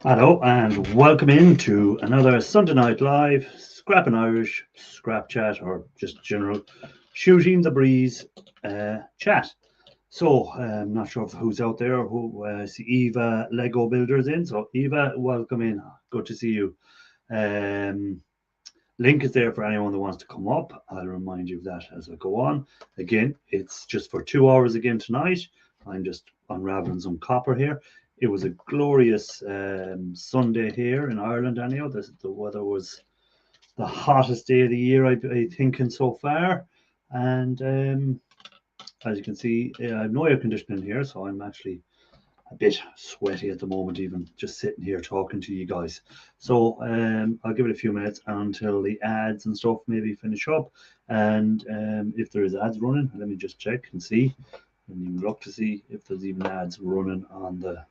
Hello and welcome in to another Sunday Night Live Scrapping Irish Scrap Chat or just general shooting the breeze chat. So I'm not sure who's out there. Who see Eva Lego Builders in. So Eva, welcome in. Good to see you. Um, Link is there for anyone that wants to come up. I'll remind you of that as I go on. Again, it's just for 2 hours again tonight. I'm just unraveling some copper here. It was a glorious Sunday here in Ireland, anyhow. The weather was the hottest day of the year, I think, in so far. And as you can see, I have no air conditioning here, so I'm actually a bit sweaty at the moment, even just sitting here talking to you guys. So I'll give it a few minutes until the ads and stuff maybe finish up. And if there is ads running, let me just check and see. And you look to see if there's even ads running on the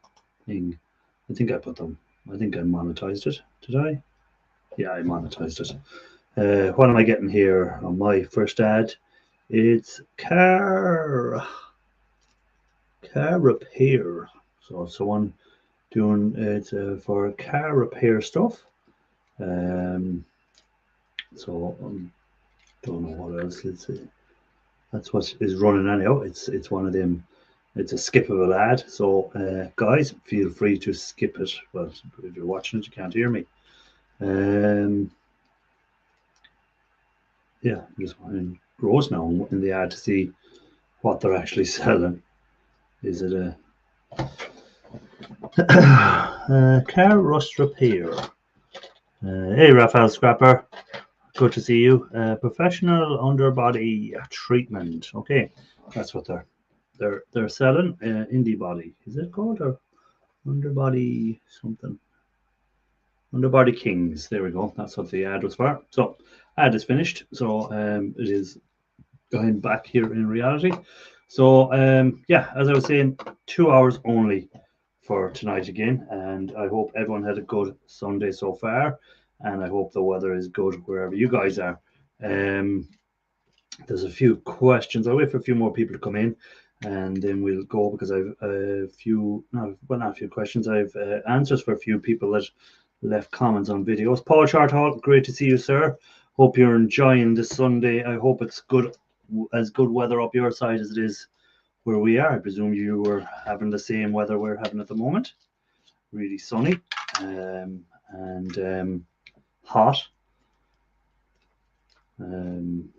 thing. I think I put them. I think I monetized it. Did I? Yeah, I monetized it. What am I getting here on my first ad? It's car repair. So someone doing it for car repair stuff. Um, so don't know what else. That's what is running anyhow. It's one of them. It's a skippable ad. So guys, feel free to skip it. Well, if you're watching it, you can't hear me. Um, yeah, I'm just gross now in the ad to see what they're actually selling. Is it a car rust repair? Hey, Raphael Scrapper. Good to see you. Professional underbody treatment. Okay, that's what they're selling. Indie body is it called or underbody something? Underbody Kings. There we go. That's what the ad was for. So ad is finished. So it is going back here in reality. So yeah, as I was saying, 2 hours only for tonight again, and I hope everyone had a good Sunday so far, and I hope the weather is good wherever you guys are. Um, there's a few questions. I'll wait for a few more people to come in, and then we'll go because I've a few, no, well, not a few questions. I've answers for a few people that left comments on videos. Paul Charthall, great to see you, sir. Hope you're enjoying this Sunday. I hope it's good, as good weather up your side as it is where we are. I presume you were having the same weather we're having at the moment. Really sunny and hot. Um,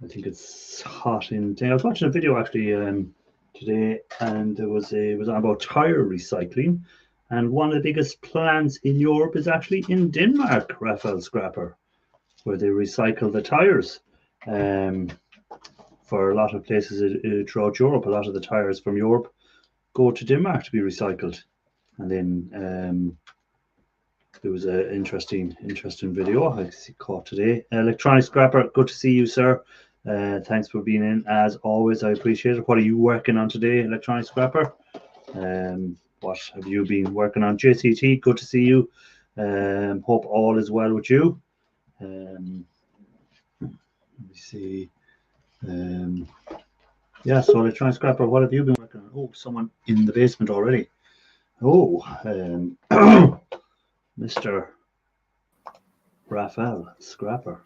I think it's hot in. I was watching a video actually today, and it was about tire recycling, and one of the biggest plants in Europe is actually in Denmark, Raphael Scrapper, where they recycle the tires. Um, for a lot of places throughout Europe, a lot of the tires from Europe go to Denmark to be recycled, and then there was an interesting video I caught today. Electronic Scrapper, good to see you, sir. Thanks for being in as always. I appreciate it. What are you working on today, Electronic Scrapper? What have you been working on? JCT, good to see you. Hope all is well with you. Let me see. Yeah, so Electronic Scrapper, what have you been working on? Oh, someone in the basement already. Oh, Mr. Raphael Scrapper.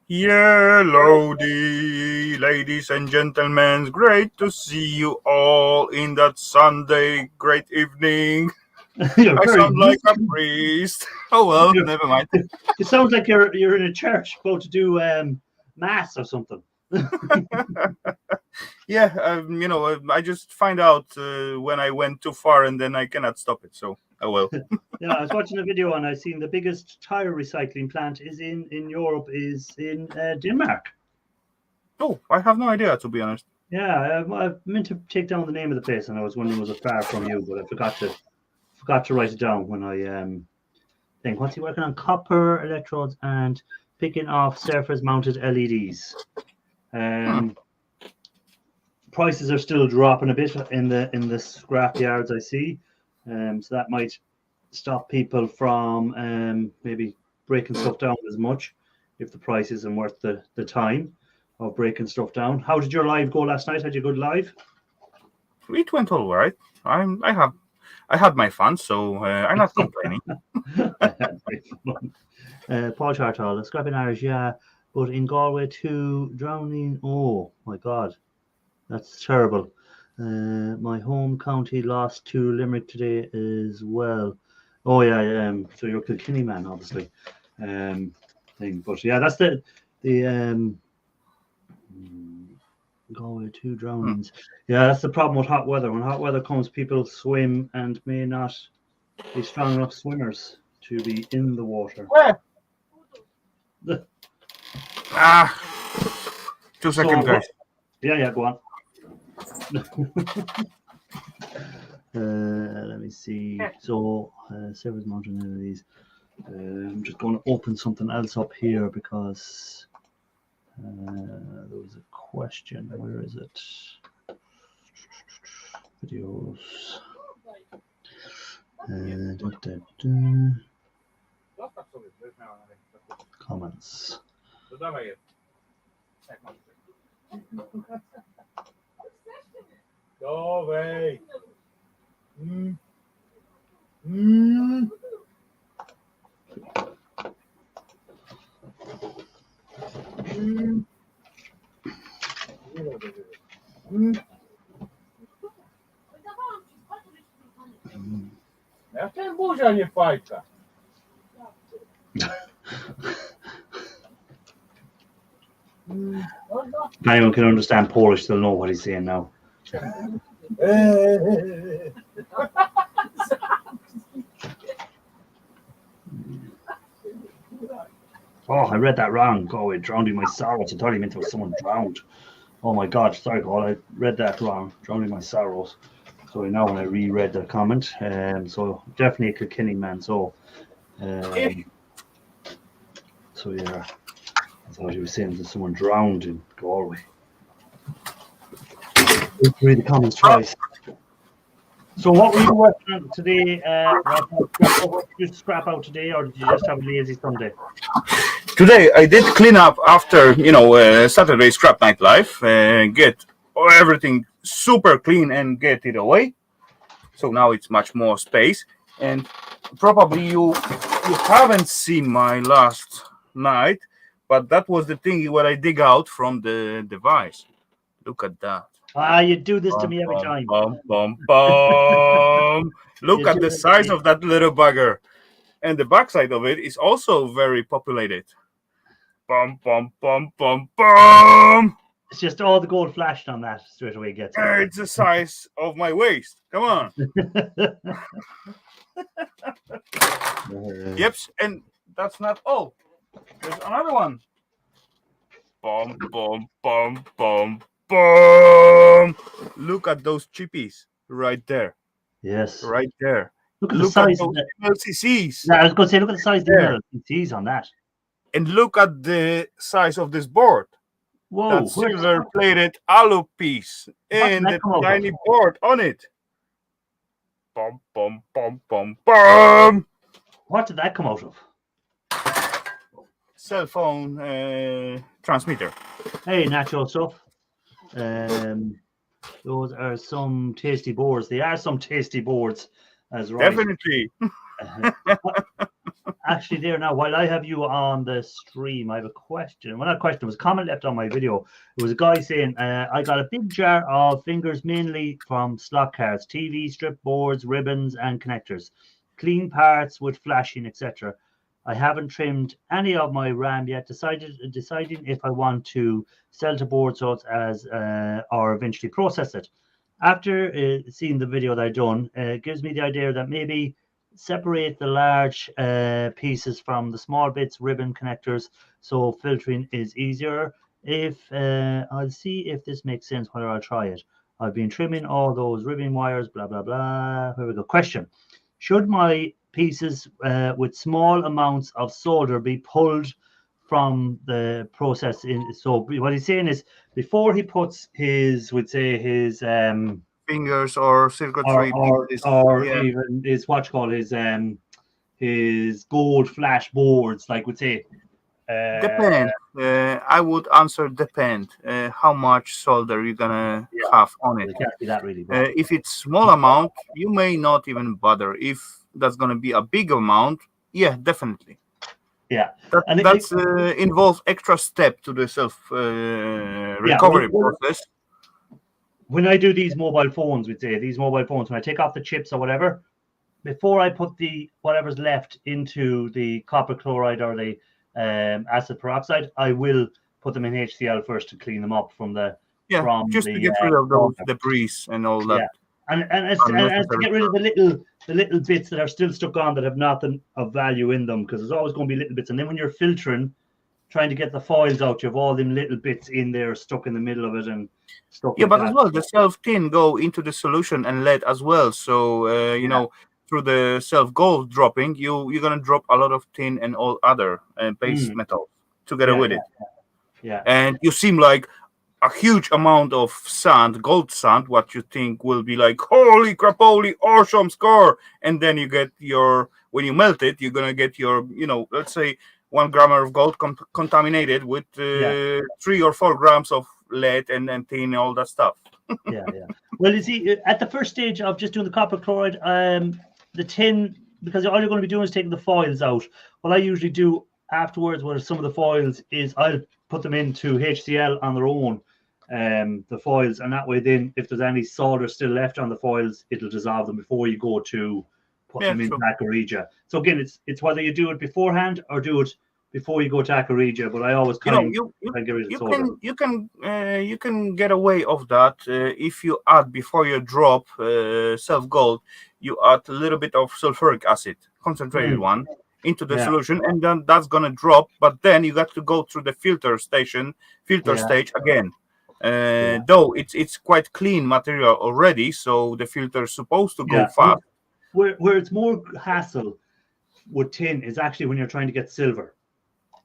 Hello, ladies and gentlemen. Great to see you all in that Sunday. Great evening. You're I very. sound like a priest. Oh well, You're, never mind. it sounds like you're in a church about to do mass or something. Yeah, I just find out when I went too far and then I cannot stop it. So, oh well. Yeah, I was watching a video and I seen the biggest tire recycling plant is in Europe is in Denmark. Oh, I have no idea, to be honest. Yeah, I meant to take down the name of the place and I was wondering was it far from you, but I forgot to write it down when I think. What's he working on? Copper electrodes and picking off surface mounted LEDs. Hmm. Prices are still dropping a bit in the scrap yards I see, so that might stop people from maybe breaking stuff down as much if the price isn't worth the time of breaking stuff down. How did your live go last night? Had you a good live? It went all right. I have I had my fun, so I'm not complaining. I had great fun. Paul Chartall, Scrapping Irish, yeah, but in Galway too, drowning. Oh my God, that's terrible. My home county lost to Limerick today as well. Oh yeah, so you're Kilkenny man, obviously. Thing, but yeah, that's the Galway 2 drownings. Yeah, that's the problem with hot weather. When hot weather comes, people swim and may not be strong enough swimmers to be in the water. Where? 2 seconds, guys. Yeah, go on. Let me see. So, Severs Mountain Enemies. I'm just going to open something else up here because there was a question. Where is it? Videos. Comments. Go away. Ja ten buzia nie fajka. If anyone can understand Polish, they'll know what he's saying now. Oh, I read that wrong. Oh, it drowning my sorrows. I thought he meant it was someone drowned. Oh my God, sorry, Paul. I read that wrong. Drowning my sorrows. So now when I reread the comment, so definitely a Kilkenny man. So yeah, I thought he was saying that someone drowned in Galway. Read the comments twice. So what were you working on today? Did you scrap out today, or did you just have a lazy Sunday? Today I did clean up after Saturday Scrap Night Live, get everything super clean and get it away. So now it's much more space, and probably you haven't seen my last night, but that was the thing what I dig out from the device. Look at that. You do this to me every time. Look at the size of that little bugger. And the backside of it is also very populated. It's just all the gold flashed on that straight away gets it. It's the size of my waist. Come on. Yep, and that's not all. There's another one. Look at those chippies right there. Yes. Right there. Look at the size of the LCCs. Yeah, I was going to say, look at the size of the LCCs on that. And look at the size of this board. Whoa. That silver-plated alu piece and the tiny board on it. What did that come out of? Cell phone transmitter. Hey, natural stuff. Those are some tasty boards. They are some tasty boards, as right. Definitely. Actually, there now, while I have you on the stream, I have a question. Well, not a question, it was a comment left on my video. It was a guy saying, I got a big jar of fingers, mainly from slot cards, TV, strip boards, ribbons, and connectors. Clean parts with flashing, etc. I haven't trimmed any of my RAM yet, deciding if I want to sell to board sorts as or eventually process it. After seeing the video that I've done, it gives me the idea that maybe separate the large pieces from the small bits, ribbon connectors, so filtering is easier. I'll see if this makes sense, whether I'll try it. I've been trimming all those ribbon wires, blah, blah, blah. Here we go. Question. Should my pieces with small amounts of solder be pulled from the process? So what he's saying is, before he puts his, fingers or circuitry or even his his gold flash boards, like would say. Depends. I would answer depend. How much solder you're gonna have on it. It can't be that really bad. If it's small amount, you may not even bother. If that's gonna be a big amount, yeah, definitely. Yeah. That And that's involves extra step to the self recovery process. When I do these mobile phones, when I take off the chips or whatever, before I put the whatever's left into the copper chloride or the acid peroxide, I will put them in HCl first to clean them up from to get rid of those debris and all that. And to get rid of the little bits that are still stuck on that have nothing of value in them, because there's always going to be little bits. And then when you're filtering, trying to get the foils out, you have all them little bits in there stuck in the middle of it and stuck. Yeah, but as well, the self tin go into the solution and lead as well. So you know, through the self gold dropping, you're gonna drop a lot of tin and all other base metals together with it. Yeah. And you seem like a huge amount of sand, gold sand, what you think will be like, holy crap, holy awesome score. And then you get when you melt it, you're going to get your, let's say 1 gram of gold contaminated with 3 or 4 grams of lead and tin and all that stuff. Yeah. Well, you see, at the first stage of just doing the copper chloride, the tin, because all you're going to be doing is taking the foils out. What I usually do afterwards with some of the foils is I'll put them into HCl on their own, the foils, and that way then if there's any solder still left on the foils, it'll dissolve them before you go to put them in Acariggia. So again, it's whether you do it beforehand or do it before you go to Acariggia, but I always get rid of solder. You can get away of that if you add, before you drop self gold, you add a little bit of sulfuric acid, concentrated one, into the solution, and then that's gonna drop. But then you got to go through the filter stage again. Though it's quite clean material already, so the filter is supposed to go fast. Where it's more hassle with tin is actually when you're trying to get silver.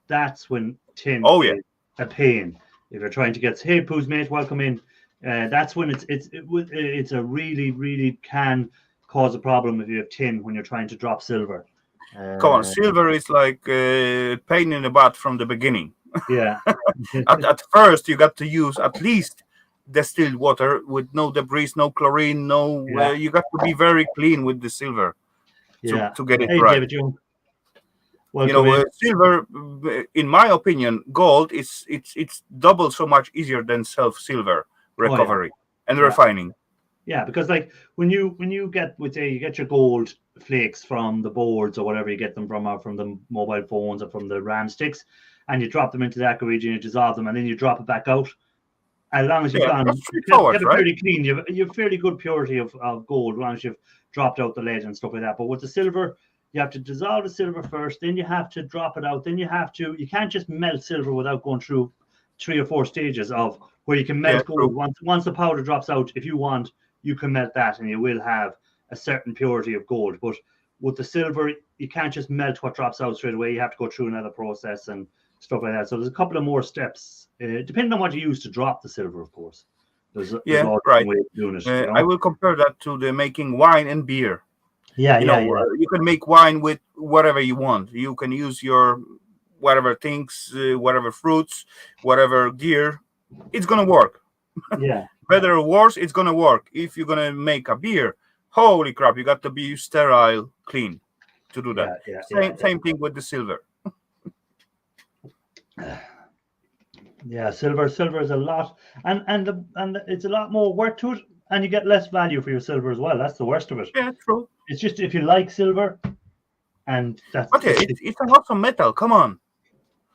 That's when tin is a pain. If you're trying to get, hey, Poos mate, welcome in. That's when it's a really can cause a problem if you have tin when you're trying to drop silver. Come on, silver is like pain in the butt from the beginning. Yeah. at first, you got to use at least distilled water with no debris, no chlorine, you got to be very clean with the silver to get it right. David, silver, in my opinion, gold it's double so much easier than silver recovery and refining. Yeah, because like when you get you get your gold flakes from the boards or whatever you get them from the mobile phones or from the RAM sticks, and you drop them into the Acariggia and you dissolve them, and then you drop it back out. As long as you've get it fairly clean, you have fairly good purity of gold, as long as you've dropped out the lead and stuff like that. But with the silver, you have to dissolve the silver first, then you have to drop it out, then you can't just melt silver without going through 3 or 4 stages of where you can melt gold. Once the powder drops out, if you want, you can melt that and you will have a certain purity of gold. But with the silver, you can't just melt what drops out straight away. You have to go through another process and stuff like that. So there's a couple of more steps, depending on what you use to drop the silver, of course. There's right. Way of doing it, I will compare that to the making wine and beer. You can make wine with whatever you want. You can use your whatever things, whatever fruits, whatever gear. It's gonna work. Yeah. Better or worse, it's gonna work. If you're gonna make a beer, holy crap, you got to be sterile, clean to do that. Same thing with the silver. Yeah, silver is a lot, and it's a lot more work to it, and you get less value for your silver as well. That's the worst of it. Yeah, true. It's just if you like silver, and that's. Okay, it's an awesome metal. Come on.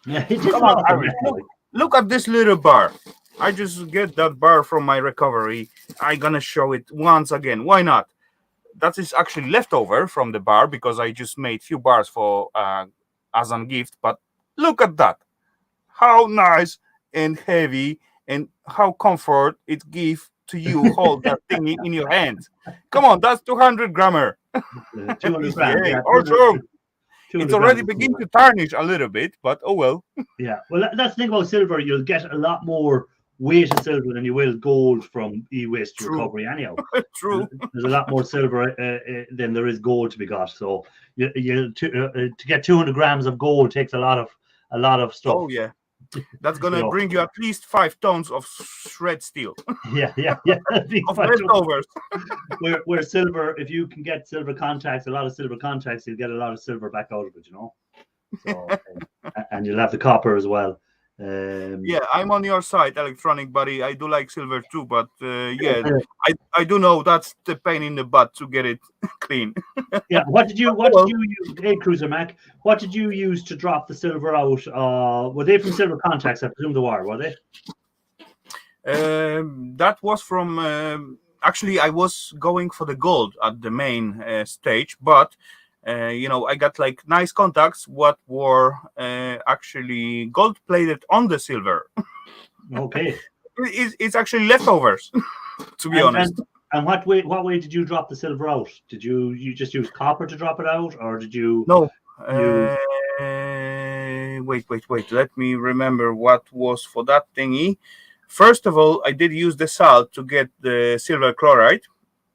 Yeah, it's just awesome metal. Look at this little bar. I just get that bar from my recovery. I'm gonna show it once again. Why not? That is actually leftover from the bar because I just made few bars for as a gift. But look at that. How nice and heavy and how comfort it gives to you hold that thing in your hands. Come on, that's 200 grammer. 200 grams. Yeah, awesome. It's already beginning to tarnish a little bit, but oh well. Yeah, well, that's the thing about silver. You'll get a lot more weight of silver than you will gold from e-waste recovery anyhow. True. There's a lot more silver than there is gold to be got. So to get 200 grams of gold takes a lot of stuff. Oh yeah. That's gonna No. bring you at least 5 tons of shred steel Yeah. of leftovers. Where silver, if you can get silver contacts, a lot of silver contacts, you'll get a lot of silver back out of it, you know. So, and you'll have the copper as well. Yeah, I'm on your side, electronic buddy. I do like silver too, but yeah, I do know that's the pain in the butt to get it clean. Yeah. What did you use? Hey, Cruiser Mac, what did you use to drop the silver out? Were they from silver contacts? I presume they were they? That was from actually I was going for the gold at the main stage, but I got like nice contacts what were actually gold plated on the silver. Okay. It's actually leftovers, to be honest. And what way did you drop the silver out? Did you just use copper to drop it out, or did you? No. Wait. Let me remember what was for that thingy. First of all, I did use the salt to get the silver chloride.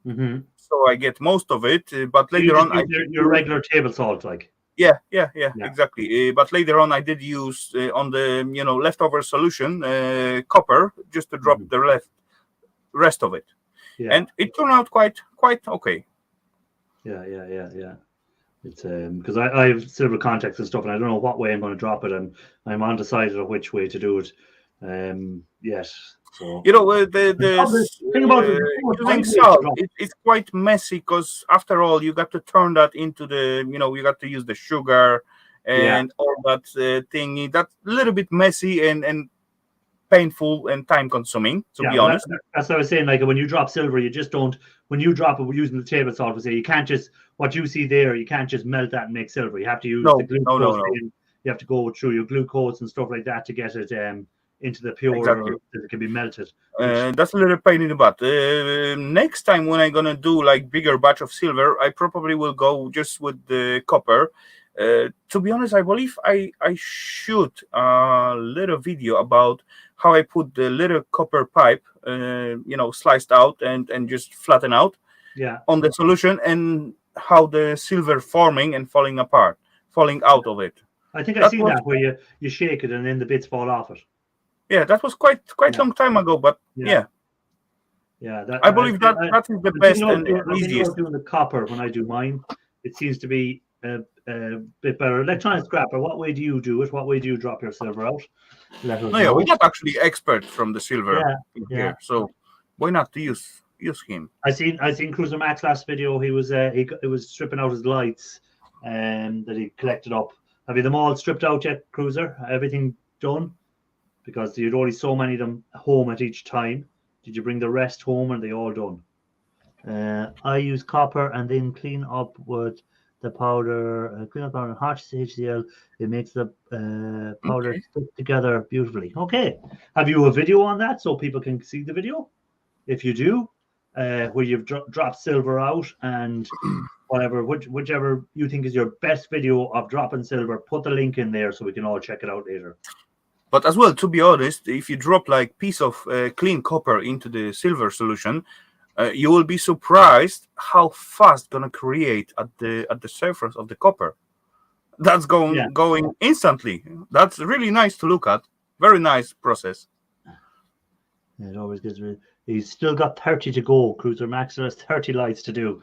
Mm-hmm. So I get most of it, but later on, your regular table salt, like. Yeah, exactly. But later on, I did use on the leftover solution copper just to drop the rest of it, and it turned out quite okay. Yeah. It's because I have silver contacts and stuff, and I don't know what way I'm going to drop it, and I'm undecided on which way to do it. Yes. So the thing about using salt, it's quite messy because after all, you got to turn that into the you got to use the sugar and all that thingy. That's a little bit messy and painful and time consuming, to be honest. That's what I was saying. Like when you drop silver, you just don't. When you drop it, we're using the table salt. We say you can't just what you see there. You can't just melt that and make silver. You have to use the glucose. No. You have to go through your glucose and stuff like that to get it into the pure, exactly. That it can be melted. That's a little pain in the butt. Next time when I'm gonna do like bigger batch of silver, I probably will go just with the copper. To be honest, I believe I shoot a little video about how I put the little copper pipe, sliced out and just flatten out on the solution, and how the silver forming and falling out of it. I think I seen that where you shake it and then the bits fall off it. Yeah, that was quite long time ago, but yeah. I believe that is the best and easiest. Doing the copper when I do mine, it seems to be a bit better. Electronic scrapper, what way do you do it? What way do you drop your silver out? We got actually expert from the silver here, so why not use him? I seen Cruiser Mac's last video. He was stripping out his lights that he collected up. Have you them all stripped out yet, Cruiser? Everything done? Because you'd only so many of them home at each time. Did you bring the rest home, and they all done? I use copper and then clean up with the powder. Clean up powder, hot HCl. It makes the powder stick together beautifully. Okay. Have you a video on that so people can see the video? If you do, where you've dropped silver out and whatever, whichever you think is your best video of dropping silver, put the link in there so we can all check it out later. But as well, to be honest, if you drop like piece of clean copper into the silver solution, you will be surprised how fast gonna create at the surface of the copper. That's going instantly. That's really nice to look at. Very nice process. It always gets really. He's still got 30 to go. Cruiser Max has 30 lights to do.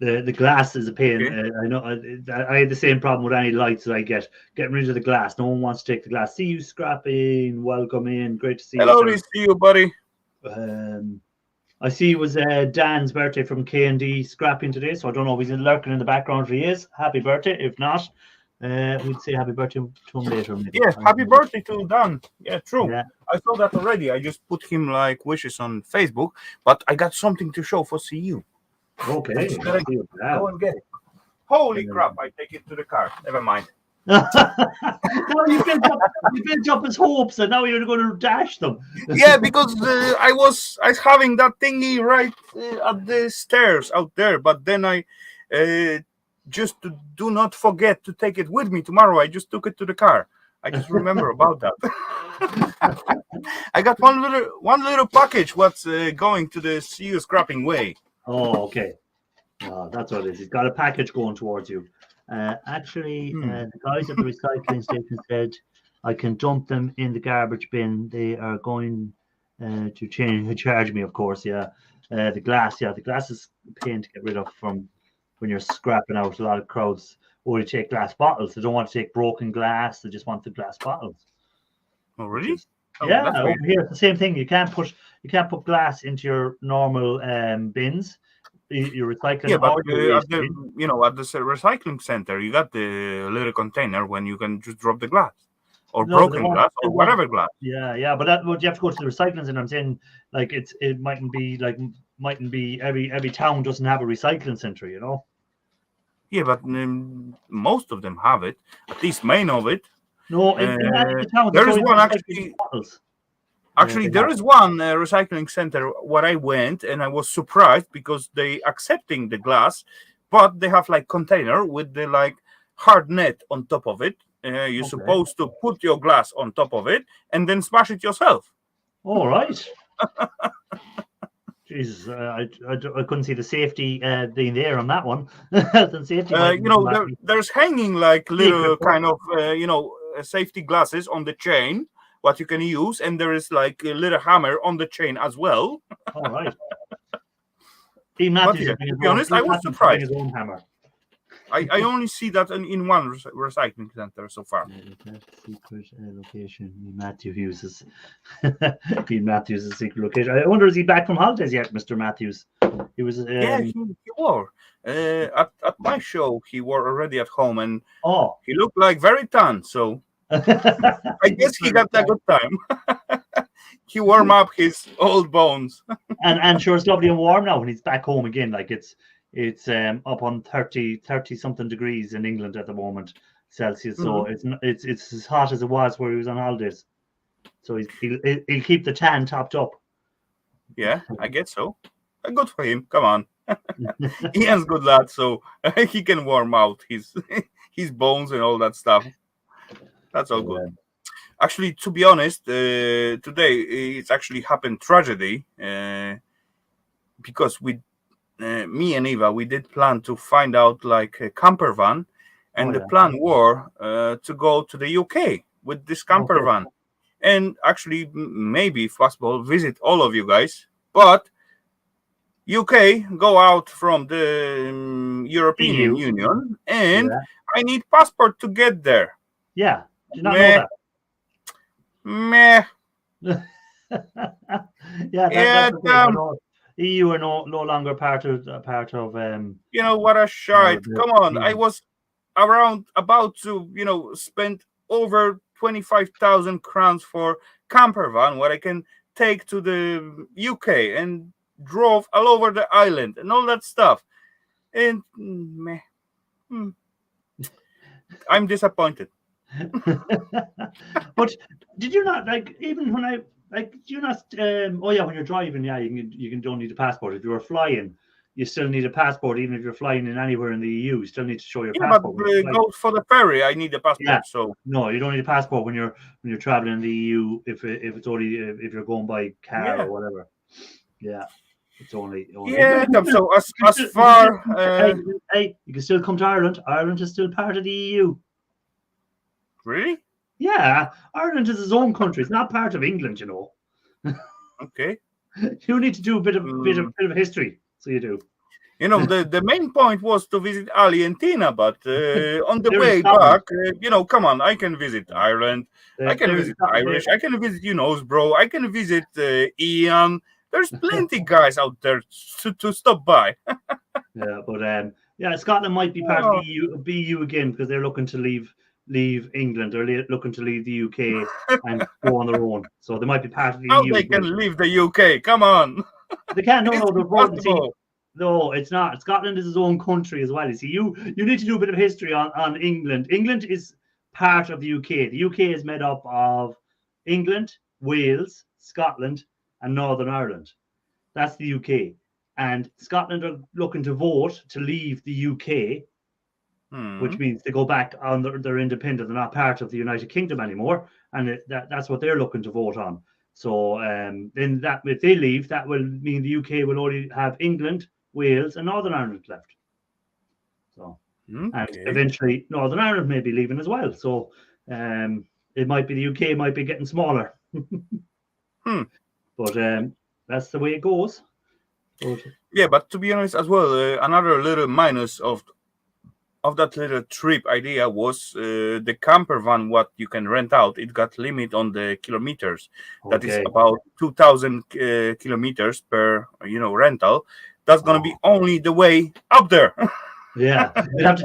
The glass is a pain. Okay. I know I had the same problem with any lights that I get. Getting rid of the glass. No one wants to take the glass. See you scrapping. Welcome in. Great to see you. Hello, to see you, buddy. I see it was Dan's birthday from K&D scrapping today, so I don't know if he's lurking in the background. If he is, happy birthday. If not, we'd say happy birthday to him later. Maybe. Yeah, happy birthday to Dan. Yeah, true. Yeah. I saw that already. I just put him like wishes on Facebook, but I got something to show for CU. Okay. Go and get it. Holy crap, I take it to the car. Never mind. No, you built up his hopes and now you're going to dash them. Yeah, because I was having that thingy right at the stairs out there, but then I just do not forget to take it with me tomorrow. I just took it to the car. I just remember about that. I got one little package what's going to the CU scrapping way. Oh, okay. That's what it is. He's got a package going towards you. Actually, the guys at the recycling station said I can dump them in the garbage bin. They are going to charge me, of course. Yeah, the glass. Yeah, the glass is a pain to get rid of from when you're scrapping out. A lot of crowds only take glass bottles. They don't want to take broken glass. They just want the glass bottles. Oh, really? Yeah, that's over weird. here it's the same thing. You can't put glass into your normal bins. You're recycling. Yeah, but all your at waste the in. at the recycling center, you got the little container when you can just drop the glass or No, but broken glass or whatever glass. Yeah, but that would you have to go to the recycling center. I'm saying like it mightn't be every town doesn't have a recycling center, you know. Yeah, but most of them have it. At least main of it. No, in the town there is only one recycling actually. bottles. Actually, there is one recycling center where I went, and I was surprised because they accepting the glass, but they have like container with the like hard net on top of it. You're supposed to put your glass on top of it and then smash it yourself. All right. Jesus, I couldn't see the safety being there on that one. The safety there's hanging like little kind of safety glasses on the chain what you can use, and there is like a little hammer on the chain as well. All right. Matthews, to be honest, I was surprised. His own hammer. I only see that in one recycling center so far. Secret location. Matthew Hughes' secret location. I wonder, is he back from holidays yet, Mr. Matthews? He was. Yeah, he wore. At my show, he were already at home, and he looked like very tan. So I guess he got a good time. He warmed up his old bones. and sure, it's lovely and warm now when he's back home again. Like it's up on 30 something degrees in England at the moment Celsius. So it's as hot as it was where he was on holidays. So he'll keep the tan topped up. Yeah, I guess so. Good for him. Come on. Ian's good lad, so he can warm out his bones and all that stuff. That's all good. Actually, to be honest, today it's actually happened tragedy because me and Eva, we did plan to find out like a camper van, and the plan were to go to the UK with this camper van, and actually maybe if possible visit all of you guys. But UK go out from the European Union, and I need passport to get there. Yeah, do you not know that? Meh. EU are no longer part of. You know what a shite! Come on, I was about to spend over 25,000 crowns for camper van where I can take to the UK and drove all over the island and all that stuff, and meh. I'm disappointed. But did you not even when do you not when you're driving, you can don't need a passport. If you were flying, you still need a passport. Even if you're flying in anywhere in the EU, you still need to show your passport. But go for the ferry, I need a passport. So no, you don't need a passport when you're traveling in the EU if it's only if you're going by car or whatever. Yeah. It's only so as far you can still come to Ireland. Ireland is still part of the EU. Really? Yeah, Ireland is its own country. It's not part of England, you know. Okay. You need to do a bit of history, so you do. The main point was to visit Ali and Tina, but on the way back, come on, I can visit Ireland. I can visit Irish. I can visit bro. I can visit Ian. There's plenty guys out there to stop by. Yeah, but Scotland might be part of the EU again because they're looking to leave England or looking to leave the UK and go on their own. So they might be part of the EU. They can leave the UK. Come on. They can't. No, it's not. Scotland is its own country as well. You see, you need to do a bit of history on England. England is part of the UK. The UK is made up of England, Wales, Scotland, and Northern Ireland. That's the UK. And Scotland are looking to vote to leave the UK, which means they go back on they're independent. They're not part of the United Kingdom anymore, and that's what they're looking to vote on. So then that if they leave, that will mean the UK will only have England, Wales, and Northern Ireland left. So and Okay. eventually Northern Ireland may be leaving as well. So it might be the UK might be getting smaller. But that's the way it goes. But, Yeah, but to be honest as well, another little minus of that little trip idea was the camper van what you can rent out. It got limit on the kilometers. That is okay. about 2,000 kilometers per rental. That's gonna be only the way up there. Yeah, you'd have to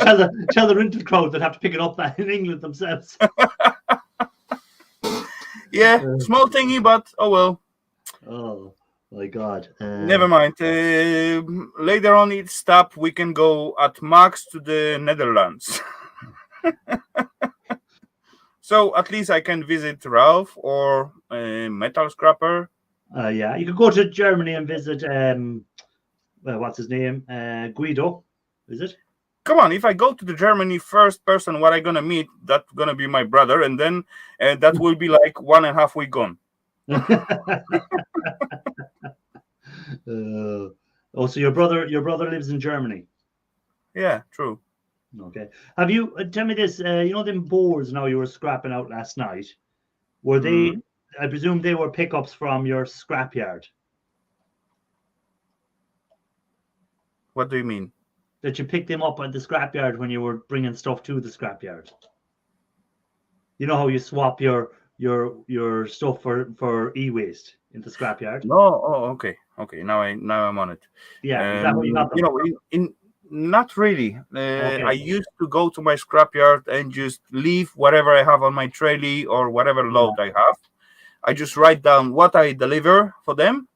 tell the rental crowd they'd have to pick it up in England themselves. Yeah, small thingy, but oh well. Oh my God! Never mind. Later on, it stop. We can go at max to the Netherlands. So at least I can visit Ralph or Metal Scrapper. Yeah, you could go to Germany and visit. Well, what's his name? Guido, is it? Come on, if I go to the Germany, first person what I gonna meet, that's gonna be my brother, and then that will be like 1.5 week gone. Oh, so your brother lives in Germany. Yeah, true. Okay. Have you tell me this? Them boards now you were scrapping out last night. Were they? I presume they were pickups from your scrapyard. What do you mean? That you picked them up at the scrapyard when you were bringing stuff to the scrapyard. You know how you swap your stuff for e-waste in the scrapyard? No. Oh, okay. Now I'm on it. Yeah, is that what you got them? In not really. Okay. I used to go to my scrapyard and just leave whatever I have on my trolley or whatever load I have. I just write down what I deliver for them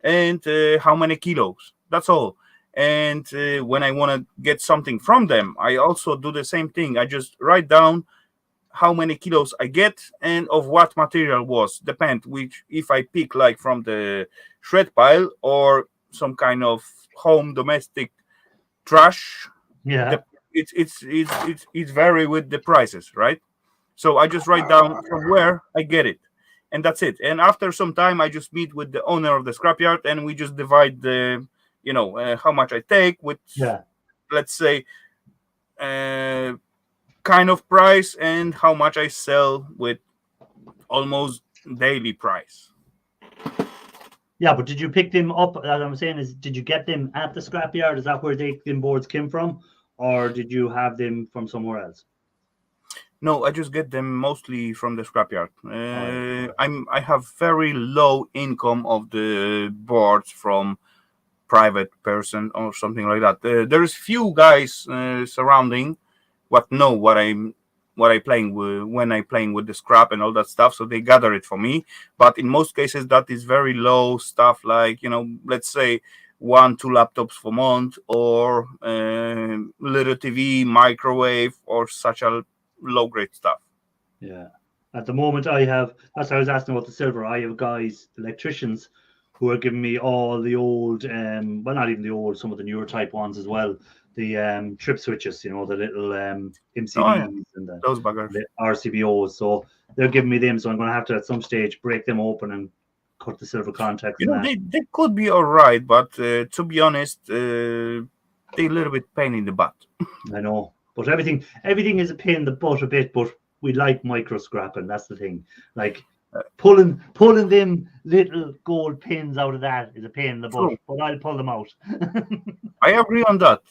and how many kilos. That's all. And when I want to get something from them, I also do the same thing. I just write down how many kilos I get and of what material was. Depend which, if I pick like from the shred pile or some kind of home domestic trash. Yeah. It's vary with the prices, right? So I just write down from where I get it, and that's it. And after some time, I just meet with the owner of the scrapyard, and we just divide the how much I take with, let's say, kind of price and how much I sell with almost daily price. Yeah, but did you pick them up? What I'm saying is, did you get them at the scrapyard? Is that where them boards came from, or did you have them from somewhere else? No, I just get them mostly from the scrapyard. I have very low income of the boards from private person or something like that. There is few guys surrounding what know what I playing with when I playing with the scrap and all that stuff, so they gather it for me. But in most cases, that is very low stuff, like let's say 1-2 laptops per month, or little TV, microwave, or such a low grade stuff. Yeah, at the moment that's why I was asking about the silver. I have guys, electricians, who are giving me all the old, well, not even the old, some of the newer type ones as well. The trip switches, the little MCBs and those buggers, the RCBOs. So they're giving me them. So I'm going to have to at some stage break them open and cut the silver contacts. They could be all right, but to be honest, they're a little bit pain in the butt. I know, but everything is a pain in the butt a bit. But we like micro scrapping. That's the thing. Like pulling them little gold pins out of that is a pain in the butt. But I'll pull them out. I agree on that.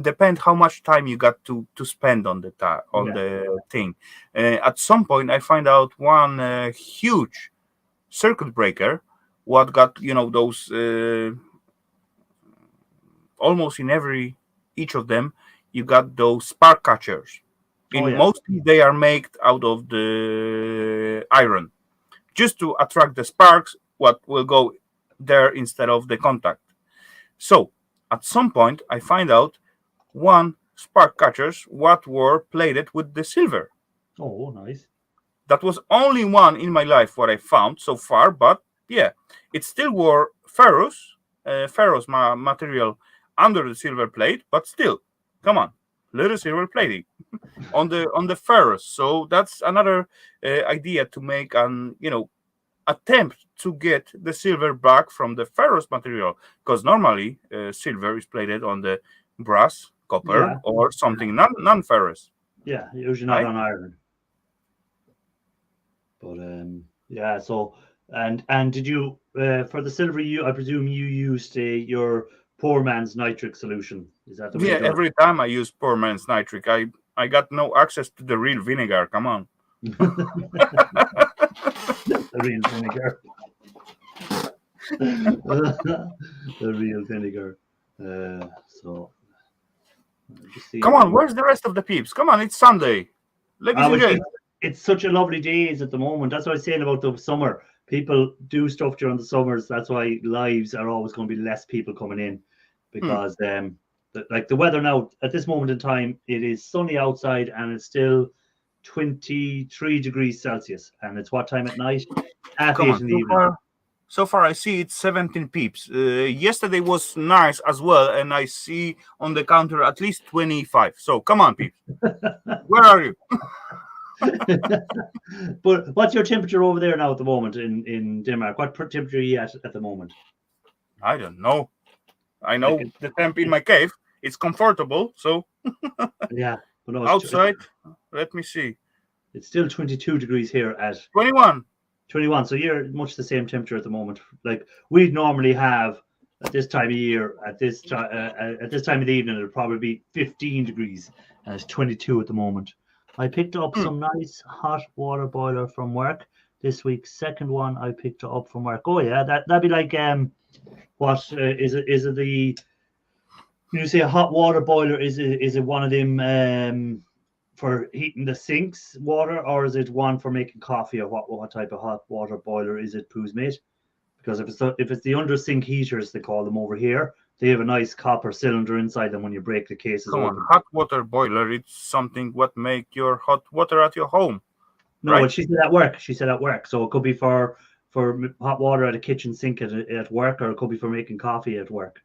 Depend how much time you got to spend on the thing. At some point, I find out one huge circuit breaker. What got those almost in each of them, you got those spark catchers. Mostly they are made out of the iron, just to attract the sparks. What will go there instead of the contact. So at some point, I find out one spark catchers what were plated with the silver. Oh, nice. That was only one in my life what I found so far, but yeah, it still were ferrous material under the silver plate, but still, come on, little silver plating on the ferrous. So that's another idea to make an attempt to get the silver back from the ferrous material, because normally silver is plated on the brass copper Yeah. or something non-ferrous. Yeah, usually not Right. on iron. But yeah. So and did you for the silver? I presume you used your poor man's nitric solution. Is that the way Yeah, you do every time I use poor man's nitric, I got no access to the real vinegar. Come on. it? The real vinegar. The real vinegar. So just see. Come on, where's the rest of the peeps? Come on, it's Sunday. Ladies and Well, gents. it's such a lovely days at the moment. That's what I was saying about the summer. People do stuff during the summers. That's why lives are always going to be less people coming in, because like the weather now at this moment in time, it is sunny outside and it's still 23 degrees Celsius, and it's what time at night? Half Come 8 on. in the evening. So far, I see it's 17 peeps. Yesterday was nice as well, and I see on the counter at least 25. So come on, peeps. Where are you? But what's your temperature over there now at the moment in Denmark? What temperature are you at the moment? I don't know. I know Like the temp in my cave. It's comfortable. So yeah, but no, outside, let me see. it's still 22 degrees here at 21. 21. So you're much the same temperature at the moment. Like we'd normally have at this time of year, at this time of the evening, it'll probably be 15 degrees, and it's 22 at the moment. I picked up some nice hot water boiler from work this week. Second one I picked up from work. Oh yeah, that'd be like what is it? Is it the when you say a hot water boiler? Is it one of them for heating the sinks water, or is it one for making coffee, or what type of hot water boiler is it, Pooh's mate? Because if it's the under sink heaters, they call them over here, they have a nice copper cylinder inside them when you break the cases Come open. on, hot water boiler. It's something what make your hot water at your home. No, right? but she said at work. So it could be for hot water at a kitchen sink at work, or it could be for making coffee at work.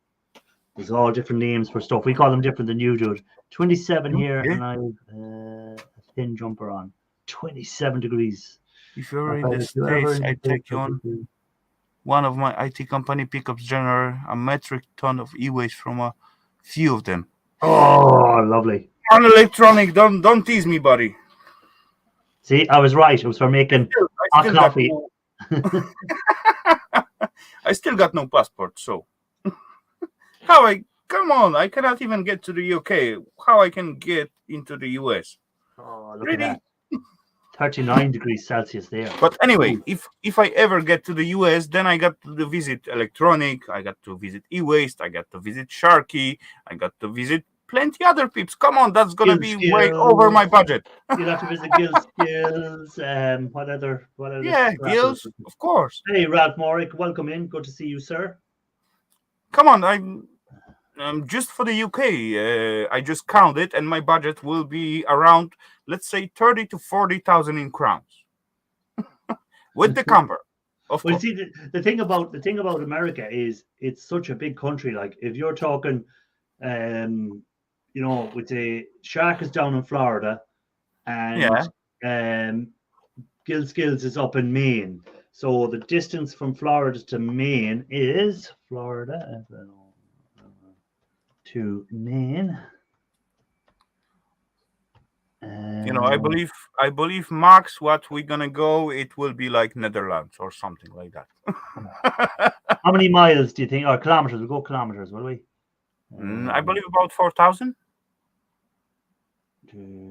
There's all different names for stuff. We call them different than you do. 27 here, Okay. and I've a thin jumper on. 27 degrees. If you're in Okay, the if you're ever States, in I the take States, you on. One of my IT company pickups generate a metric ton of e-waste from a few of them. Oh, lovely. On electronic, don't tease me, buddy. See, I was right. It was for making hot coffee. I still got no passport, so come on, I cannot even get to the UK. How I can get into the US? Oh, look Really? at that. 39 degrees Celsius there. But anyway, if I ever get to the US, then I got to visit electronic, I got to visit e-waste, I got to visit Sharky, I got to visit plenty other peeps. Come on, that's gonna be way over my budget. You'll have to visit Guild Skills. What other? Yeah, Gills, of course. Hey, Ralph Morrick, welcome in. Good to see you, sir. Come on, I'm just for the UK. I just counted, and my budget will be around, let's say, 30 to 40,000 in crowns with the camper. Of Well, course. see, the thing about America is it's such a big country. Like if you're talking, with the Shark is down in Florida, and Guild Skills is up in Maine. So the distance from Florida to Maine is Florida to Maine. I believe Max, what we're gonna go, it will be like Netherlands or something like that. How many miles do you think, or kilometers? We'll go kilometers, will we? I believe about 4,000.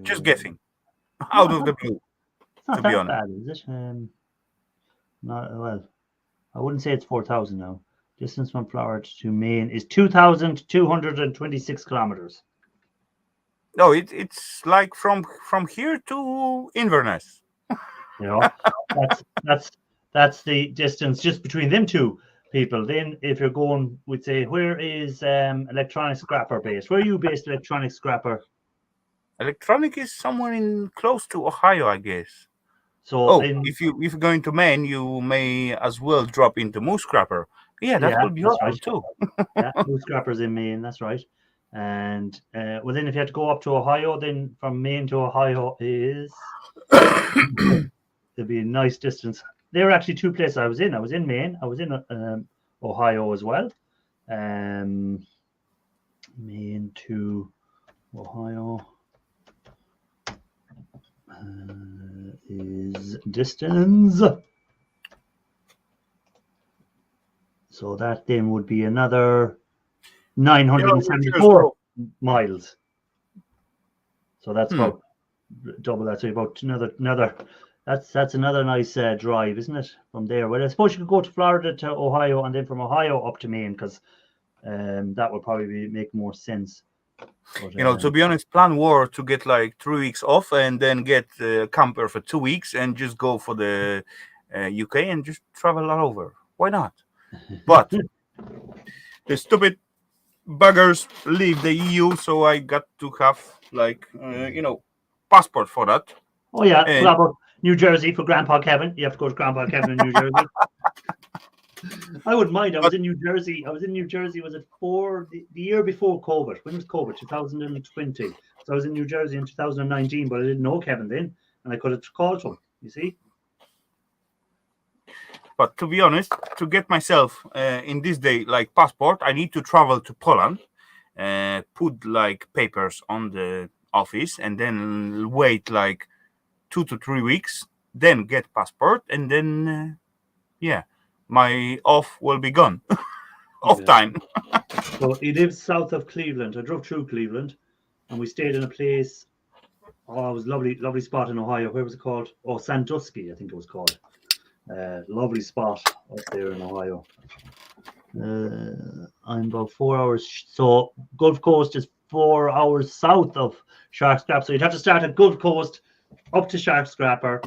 Just guessing, out of the blue. It's not to be that honest. bad, is it? Well, I wouldn't say it's 4,000 now. Distance from Florida to Maine is 2,226 kilometers. No, it's like from here to Inverness. That's the distance just between them two people. Then, if you're going, we'd say, where is Electronic Scrapper based? Where are you based, Electronic Scrapper? Electronic is somewhere in close to Ohio, I guess. So, if you're going to Maine, you may as well drop into Moose Scrapper. Yeah, that would be awesome too. Yeah, Moose Scrapper's in Maine. That's right. And well, then if you had to go up to Ohio, then from Maine to Ohio is there'd be a nice distance. There were actually two places I was in. I was in Maine. I was in Ohio as well. Maine to Ohio is distance. So that then would be another 974 miles. So that's about double that. So about another. That's another nice drive, isn't it? From there. Well, I suppose you could go to Florida to Ohio, and then from Ohio up to Maine, because that would probably make more sense. But, to be honest, plan war to get like 3 weeks off and then get a camper for 2 weeks and just go for the UK and just travel all over. Why not? But the stupid buggers leave the EU, so I got to have like passport for that. Oh yeah, New Jersey for Grandpa Kevin. You have to go to Grandpa Kevin in New Jersey. I wouldn't mind. I was in New Jersey. Was it the year before COVID? When was COVID? 2020. So I was in New Jersey in 2019, but I didn't know Kevin then, and I could have called him. You see. But to be honest, to get myself in this day like passport, I need to travel to Poland, put like papers on the office, and then wait like 2 to 3 weeks, then get passport, and then my off will be gone. Off time. So he lives south of Cleveland. I drove through Cleveland, and we stayed in a place. Oh, it was lovely spot in Ohio. Where was it called? Oh, Sandusky, I think it was called. Lovely spot up there in Ohio. I'm about 4 hours. So Gulf Coast is 4 hours south of Shark Scrap. So you'd have to start at Gulf Coast, up to Shark Scrapper,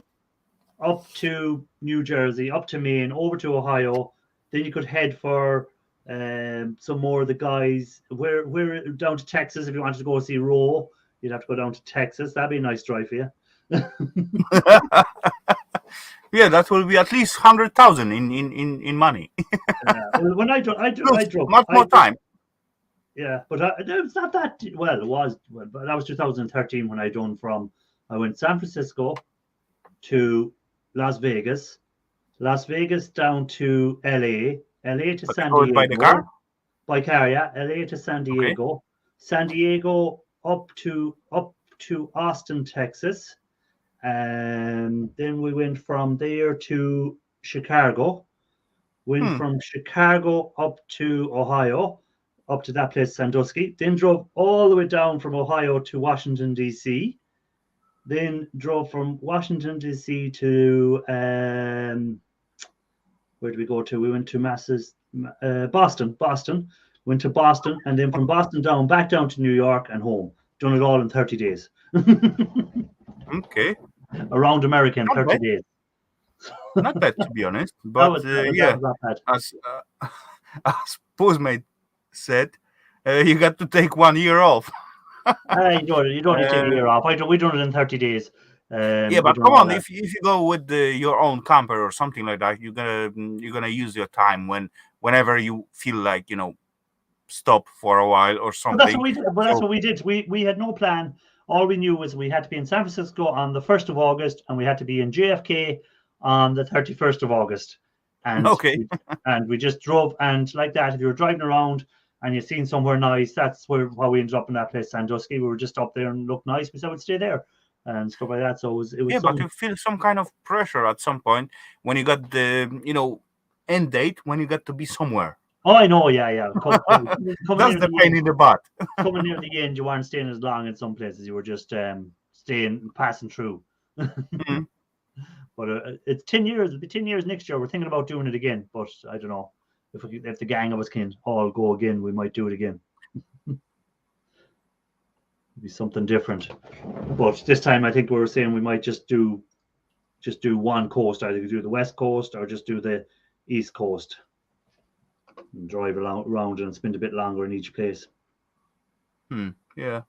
up to New Jersey, up to Maine, over to Ohio. Then you could head for some more of the guys. We're down to Texas if you wanted to go see Roe. You'd have to go down to Texas. That'd be a nice drive for you. Yeah, that will be at least 100,000 in money. Well, when I drove much more time. Yeah, but it's not that well. It was, but that was 2013 when I went San Francisco to Las Vegas down to LA to San Diego. By the car? By car, yeah. LA to San Diego. Okay. San Diego up to Austin, Texas. And then we went from there to Chicago. Went from Chicago up to Ohio, up to that place, Sandusky. Then drove all the way down from Ohio to Washington, D.C. Then drove from Washington, D.C. to, where did we go to? We went to Boston. Went to Boston, and then from Boston back down to New York and home. Done it all in 30 days. Okay. Around America in 30 days. Not bad, to be honest. But as Postmate said, you got to take 1 year off. You don't need to take a year off. We done it in 30 days. But come on, if you go with your own camper or something like that, you're gonna use your time whenever you feel like stop for a while or something. That's what we did. We had no plan. All we knew was we had to be in San Francisco on the 1st of August, and we had to be in JFK on the 31st of August. And we just drove, and like that, if you were driving around and you've seen somewhere nice, that's how we ended up in that place, Sandusky. We were just up there and looked nice. We said we'd stay there and stuff like that. So it was but you feel some kind of pressure at some point when you got the end date, when you got to be somewhere. Oh, I know, yeah. That's the pain in the butt. Coming near the end, you weren't staying as long in some places. You were just passing through. Mm-hmm. But it's 10 years. It'll be 10 years next year. We're thinking about doing it again, but I don't know if the gang of us can all go again. We might do it again. It'll be something different. But this time, I think we were saying we might just do one coast. Either do the West Coast or just do the East Coast. And drive around and spend a bit longer in each place. Yeah.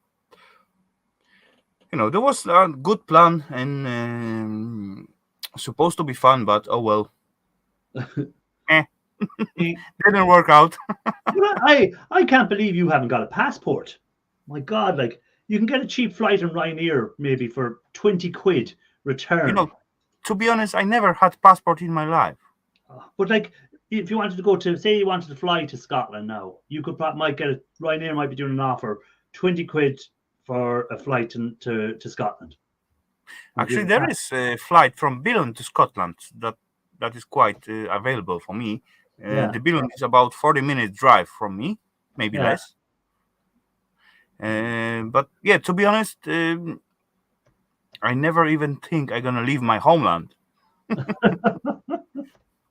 There was a good plan and supposed to be fun, but oh well. Didn't work out. I can't believe you haven't got a passport. My God, like you can get a cheap flight in Ryanair maybe for 20 quid return. To be honest, I never had passport in my life. But like, if you wanted to go to, say you wanted to fly to Scotland now, you might get Ryanair might be doing an offer, 20 quid for a flight to Scotland. Actually, there is a flight from Billund to Scotland that is quite available for me. Yeah. The Billund is about 40-minute drive from me, maybe Yeah. less. But yeah, to be honest, I never even think I'm gonna leave my homeland.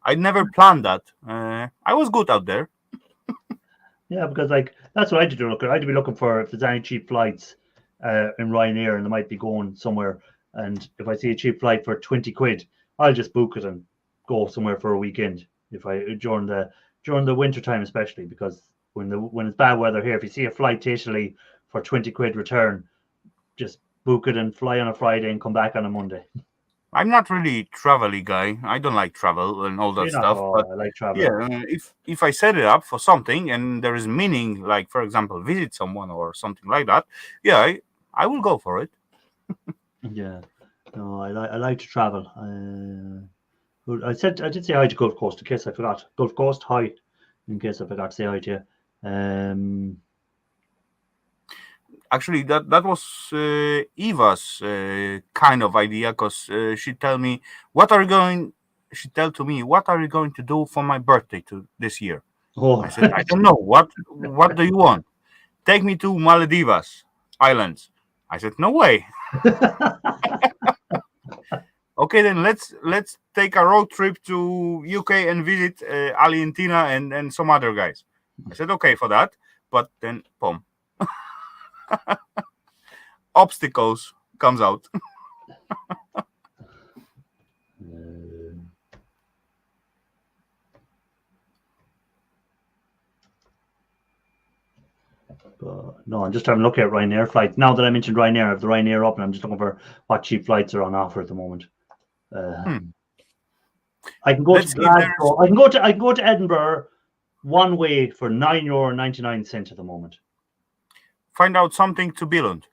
I never planned that. I was good out there. Yeah, because like that's what I did look at. I'd be looking for if there's any cheap flights in Ryanair and they might be going somewhere. And if I see a cheap flight for 20 quid, I'll just book it and go somewhere for a weekend. If I during the winter time especially, because when it's bad weather here, if you see a flight to Italy for 20 quid return, just book it and fly on a Friday and come back on a Monday. I'm not really travel-y guy. I don't like travel and all that You're not, stuff. oh, But I like traveling. yeah, if I set it up for something and there is meaning, like for example, visit someone or something like that, yeah, I will go for it. Yeah, no, I like to travel. I did say hi to Gulf Coast in case I forgot. Gulf Coast, hi, in case I forgot to say hi to you. Actually, that was Eva's kind of idea, because she tell me what are you going. She tell to me, what are you going to do for my birthday this year? Oh, I said, I don't know. What do you want? Take me to Maldives Islands. I said, no way. Okay, then let's take a road trip to UK and visit Ali and Tina and some other guys. I said, okay for that, but then boom. Obstacles comes out. No, I'm just having a look at Ryanair flights. Now that I mentioned Ryanair, I have the Ryanair up, and I'm just looking for what cheap flights are on offer at the moment. I can go to Glasgow. I can go to Edinburgh one way for €9.99 at the moment. Find out something to Billund.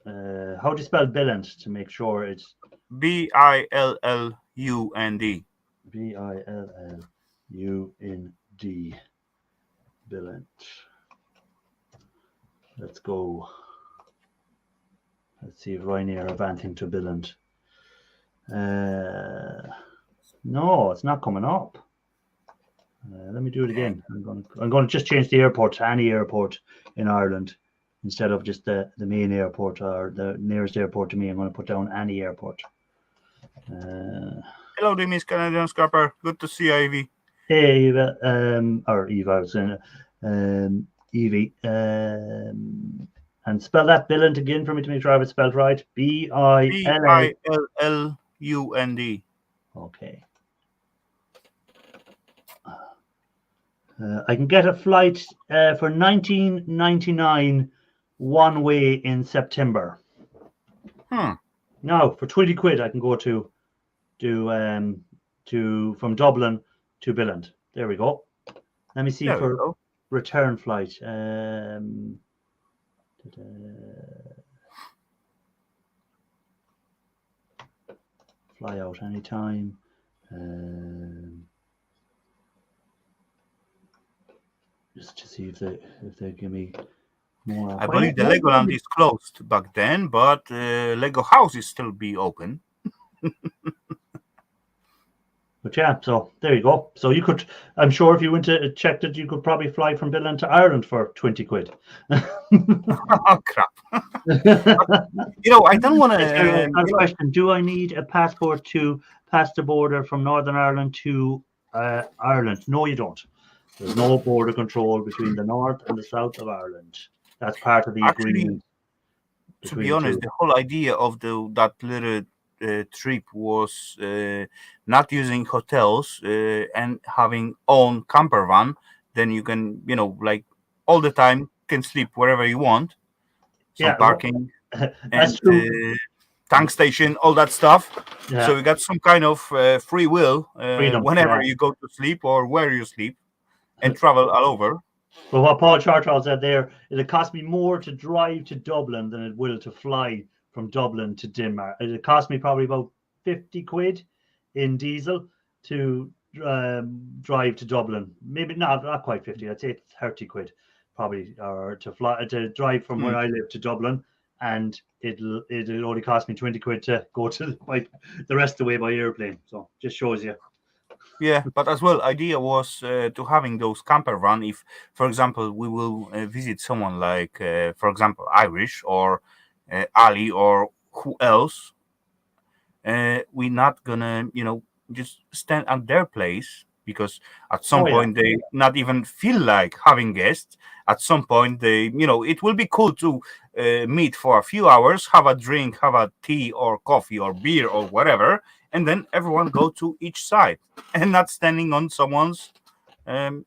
How do you spell Billund to make sure it's Billund? Billund. Billund. Let's go. Let's see if Ryanair have anything to Billund. No, it's not coming up. Let me do it again. I'm going to just change the airport to any airport in Ireland instead of just the main airport or the nearest airport to me. I'm going to put down any airport. Hello, the Miss Canadian Scrapper. Good to see you, Evie. Hey, Eva, or Eva, I was saying, Evie. And spell that Billund again for me to make sure I have it spelled right. Billund. Okay. I can get a flight for $19.99 one way in September. Now for 20 quid, I can go to from Dublin to Billund. There we go. Let me see for return flight. Fly out anytime. Just to see if they give me more. I believe the Legoland is closed back then, but Lego House is still be open. But yeah, so there you go. So you could, I'm sure, if you went to check it, you could probably fly from Billund to Ireland for 20 quid. Oh crap! I don't want to. Question: do I need a passport to pass the border from Northern Ireland to Ireland? No, you don't. There's no border control between the north and the south of Ireland. That's part of the agreement. To be honest, the whole idea of that little trip was not using hotels and having own camper van. Then you can, like all the time, can sleep wherever you want. Some parking and tank station, all that stuff. Yeah. So you got some kind of free will whenever you go to sleep or where you sleep. And travel all over. But what Paul Chartrell said there, it'll cost me more to drive to Dublin than it will to fly from Dublin to Denmark. It'll cost me probably about 50 quid in diesel to drive to Dublin. Maybe not quite 50. I'd say it's 30 quid probably, or to drive from where I live to Dublin. and it'll only cost me 20 quid to go to the rest of the way by airplane. So just shows you. Yeah, but as well, idea was to having those camper van. If, for example, we will visit someone like, for example, Irish or Ali or who else, we're not gonna, just stand at their place, because at some point they not even feel like having guests. At some point they, it will be cool to meet for a few hours, have a drink, have a tea or coffee or beer or whatever, and then everyone go to each side and not standing on someone's, head.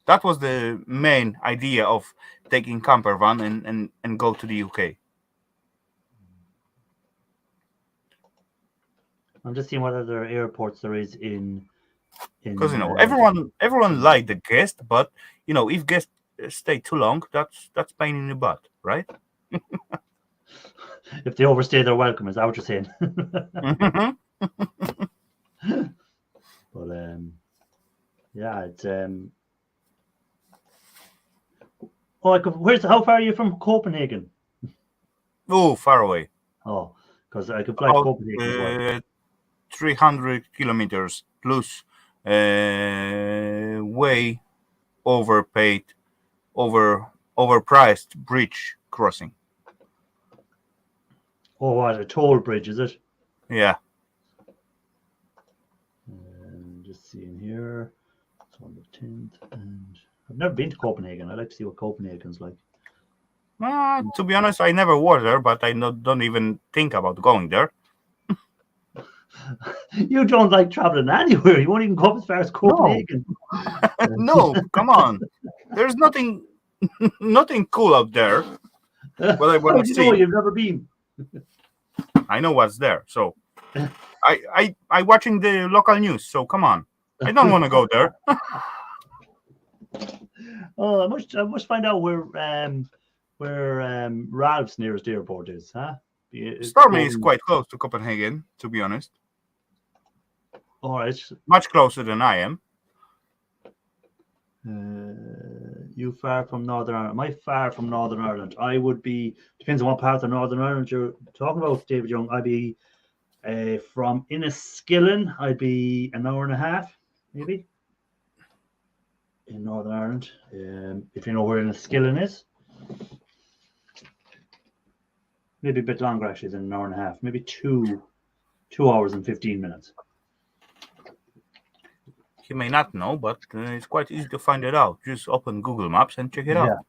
That was the main idea of taking camper van and go to the UK. I'm just seeing what other airports there is in because everyone like the guest, but if guests stay too long, that's pain in the butt, right? If they overstay their welcome, is that what you're saying? But yeah, it's how far are you from Copenhagen? Oh, far away. Oh, because I could fly to Copenhagen as well. 300 kilometers plus, way overpriced bridge crossing. Oh, what, a toll bridge, is it? Yeah. Just seeing here. It's on the 10th, and I've never been to Copenhagen. I'd like to see what Copenhagen's like. To be honest, I never was there, but I don't even think about going there. You don't like traveling anywhere. You won't even go as far as Copenhagen. No, come on. There's nothing cool out there. What I want to see. You've never been. I know what's there. So I watching the local news. So come on. I don't want to go there. Oh, I must find out where Ralph's nearest airport is, huh? Stormy is quite close to Copenhagen, to be honest. All right. Much closer than I am. You far from Northern Ireland? Am I far from Northern Ireland? I would be. Depends on what part of Northern Ireland you're talking about, David Young. I'd be from Inniskillen. I'd be an hour and a half, maybe, in Northern Ireland. If you know where Inniskillen is. Maybe a bit longer actually than an hour and a half. Maybe 2 hours and 15 minutes. You may not know, but it's quite easy to find it out. Just open Google Maps and check it out.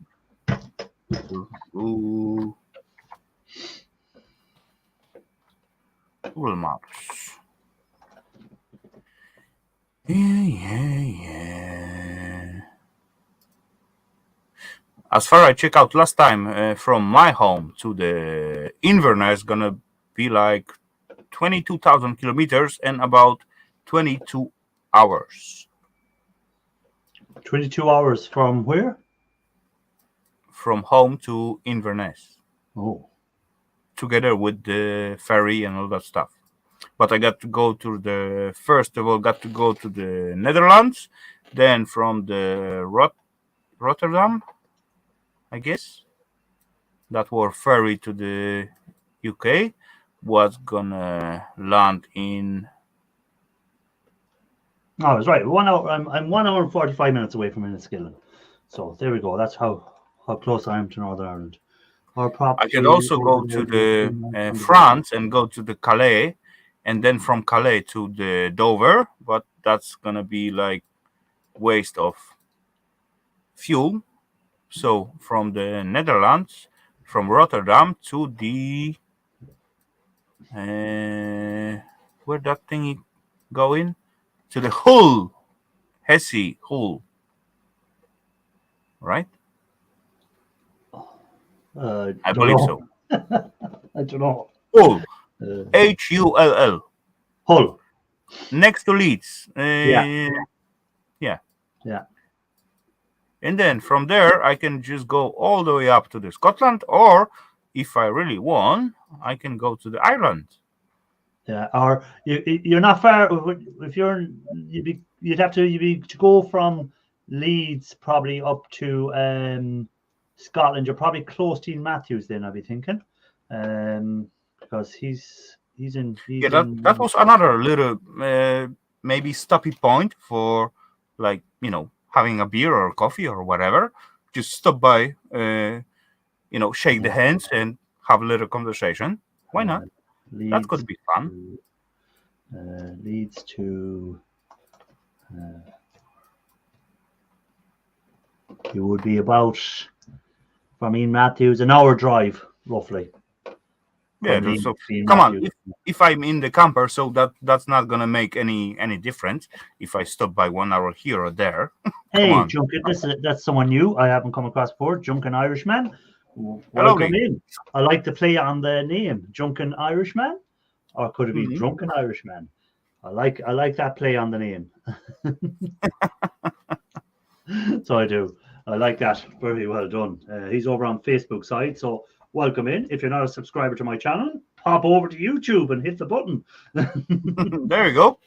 Google Maps. Yeah. As far as I check out last time, from my home to the Inverness, gonna be like 22,000 kilometers and about 22 hours. 22 hours from where? From home to Inverness. Oh. Together with the ferry and all that stuff. But I got to go to the Netherlands, then from the Rotterdam, I guess. That was ferry to the UK. Was gonna land in. Oh, I was right. 1 hour. I'm 1 hour and 45 minutes away from Inniskillen. So there we go. That's how close I am to Northern Ireland. Or I can also go to the France and go to the Calais, and then from Calais to the Dover. But that's gonna be like waste of fuel. So from the Netherlands, from Rotterdam to the where that thingy going? To the Hull, Hesse, Hull, right? I believe so. I don't know. Hull, Hull. Hull. Next to Leeds. Yeah. And then from there, I can just go all the way up to the Scotland, or if I really want, I can go to the Ireland. Yeah, or you're not far. If you'd have to go from Leeds probably up to Scotland. You're probably close to Ian Matthews then, I'd be thinking, because he's in. Yeah, that was another little maybe stoppy point for, like, having a beer or coffee or whatever. Just stop by, shake the hands and have a little conversation. Why not? That could be fun. Leads to. It would be about, from Ian Matthews, an hour drive roughly. Yeah, so come on. If I'm in the camper, so that's not gonna make any difference if I stop by 1 hour here or there. Hey, Junkin, that's someone new I haven't come across before. Junkin Irishman. Welcome in. I like to play on the name, Junkin Irishman, or could it be Drunken Irishman? I like that play on the name. So I do. I like that. Very well done. He's over on Facebook side, so welcome in. If you're not a subscriber to my channel, pop over to YouTube and hit the button. There you go.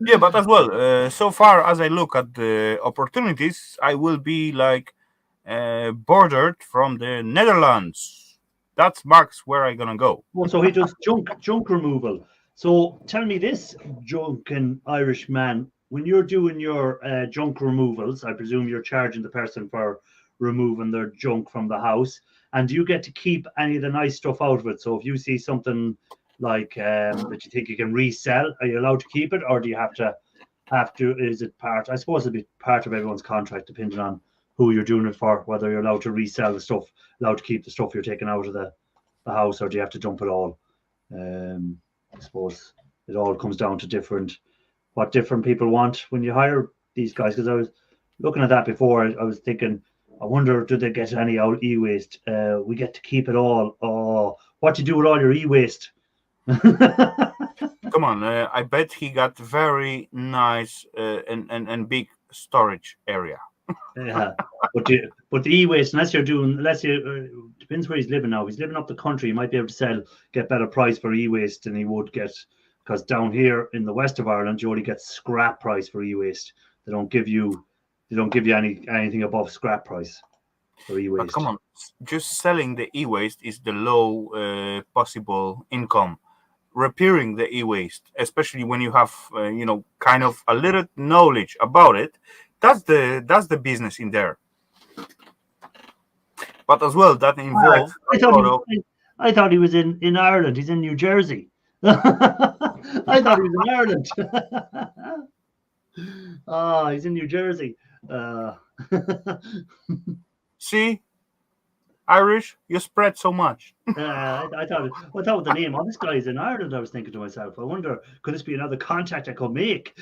Yeah, but as well, so far as I look at the opportunities, I will be like bordered from the Netherlands. That's marks where I'm gonna go. Well, so he does junk removal. So tell me this, Junkin Irishman. When you're doing your junk removals, I presume you're charging the person for removing their junk from the house. And do you get to keep any of the nice stuff out of it? So if you see something like that you think you can resell, are you allowed to keep it, or do you have to? Is it part? I suppose it'd be part of everyone's contract, depending on who you're doing it for, whether you're allowed to resell the stuff, allowed to keep the stuff you're taking out of the house, or do you have to dump it all? I suppose it all comes down to what different people want when you hire these guys. Because I was looking at that before, I was thinking, I wonder, do they get any out e-waste? We get to keep it all. Oh, what do you do with all your e-waste? Come on, I bet he got very nice and big storage area. Yeah, but the e-waste, unless you depends where he's living now. If he's living up the country, he might be able to get better price for e-waste than he would get, because down here in the west of Ireland, you only get scrap price for e-waste. They don't give you anything above scrap price for e-waste. But come on, just selling the e-waste is the low possible income. Repairing the e-waste, especially when you have kind of a little knowledge about it, that's the business in there. But as well, that involves I thought he was in Ireland. He's in New Jersey. I thought he was in Ireland. He's in New Jersey. See, Irish, you spread so much. I thought with the name, this guy is in Ireland. I was thinking to myself, I wonder, could this be another contact I could make?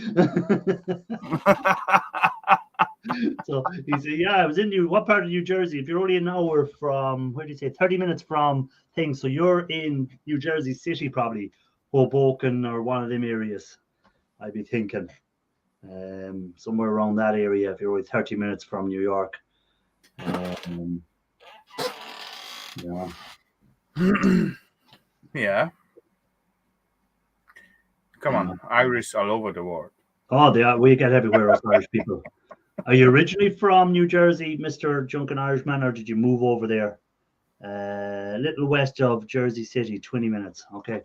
So he said, yeah, I was in what part of New Jersey? If you're only an hour from, where do you say, 30 minutes from things, so you're in New Jersey City, probably Hoboken or one of them areas, I'd be thinking. Somewhere around that area, if you're only 30 minutes from New York. Yeah. Yeah. Come on, Irish all over the world. Oh, they are. We get everywhere as Irish people. Are you originally from New Jersey, Mr. Junkin Irishman, or did you move over there? A little west of Jersey City, 20 minutes. Okay.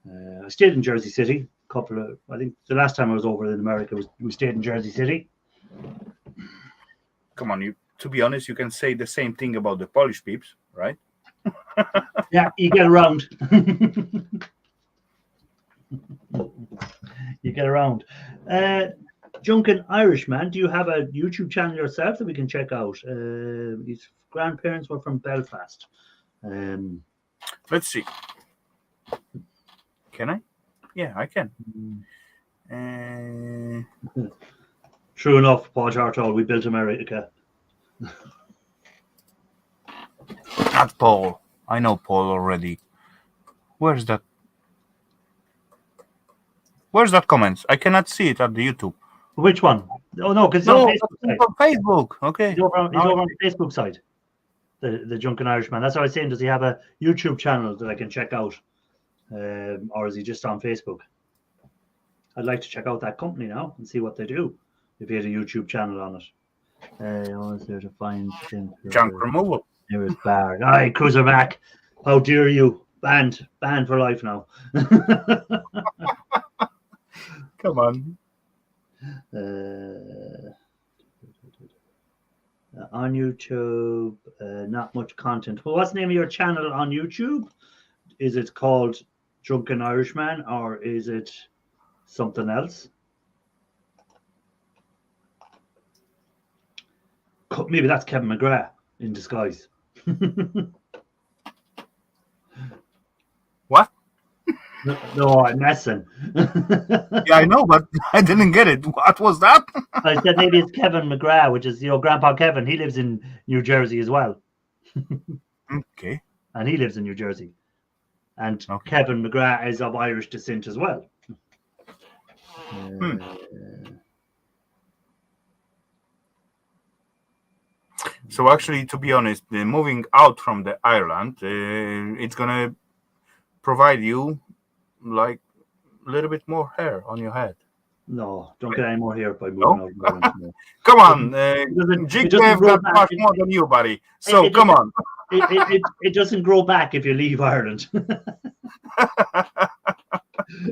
I stayed in Jersey City. I think the last time I was over in America, we stayed in Jersey City. Come on, to be honest, you can say the same thing about the Polish peeps, right? Yeah, you get around. You get around. Junkin Irishman, do you have a YouTube channel yourself that we can check out? His grandparents were from Belfast. Let's see. Can I? Yeah, I can. True enough, Paul Chartall, we built America. Not Paul. I know Paul already. Where's that? Where's that comment? I cannot see it at the YouTube. Which one? Oh no, because it's on Facebook. On Facebook. Okay. He's over on the Facebook side. The Junkin Irishman. That's what I was saying. Does he have a YouTube channel that I can check out, or is he just on Facebook? I'd like to check out that company now and see what they do. If he had a YouTube channel on it. I was there to find him. Junk removal. Nearest bar. Aye, cruiser back. How dare you? Banned for life now. Come on. On YouTube, not much content. Well, what's the name of your channel on YouTube? Is it called Drunken Irishman or is it something else? Maybe that's Kevin McGrath in disguise. What? No, I'm messing. Yeah, I know, but I didn't get it. What was that? I said maybe it's Kevin McGrath, which is Grandpa Kevin. He lives in New Jersey as well. Okay. And he lives in New Jersey. And Okay. Kevin McGrath is of Irish descent as well. So actually, to be honest, moving out from the Ireland, it's gonna provide you like a little bit more hair on your head. No, don't get any more here by moving out of Ireland. No. Come on, doesn't GKF grow got back. much more than you, buddy. So it come on. It doesn't grow back if you leave Ireland.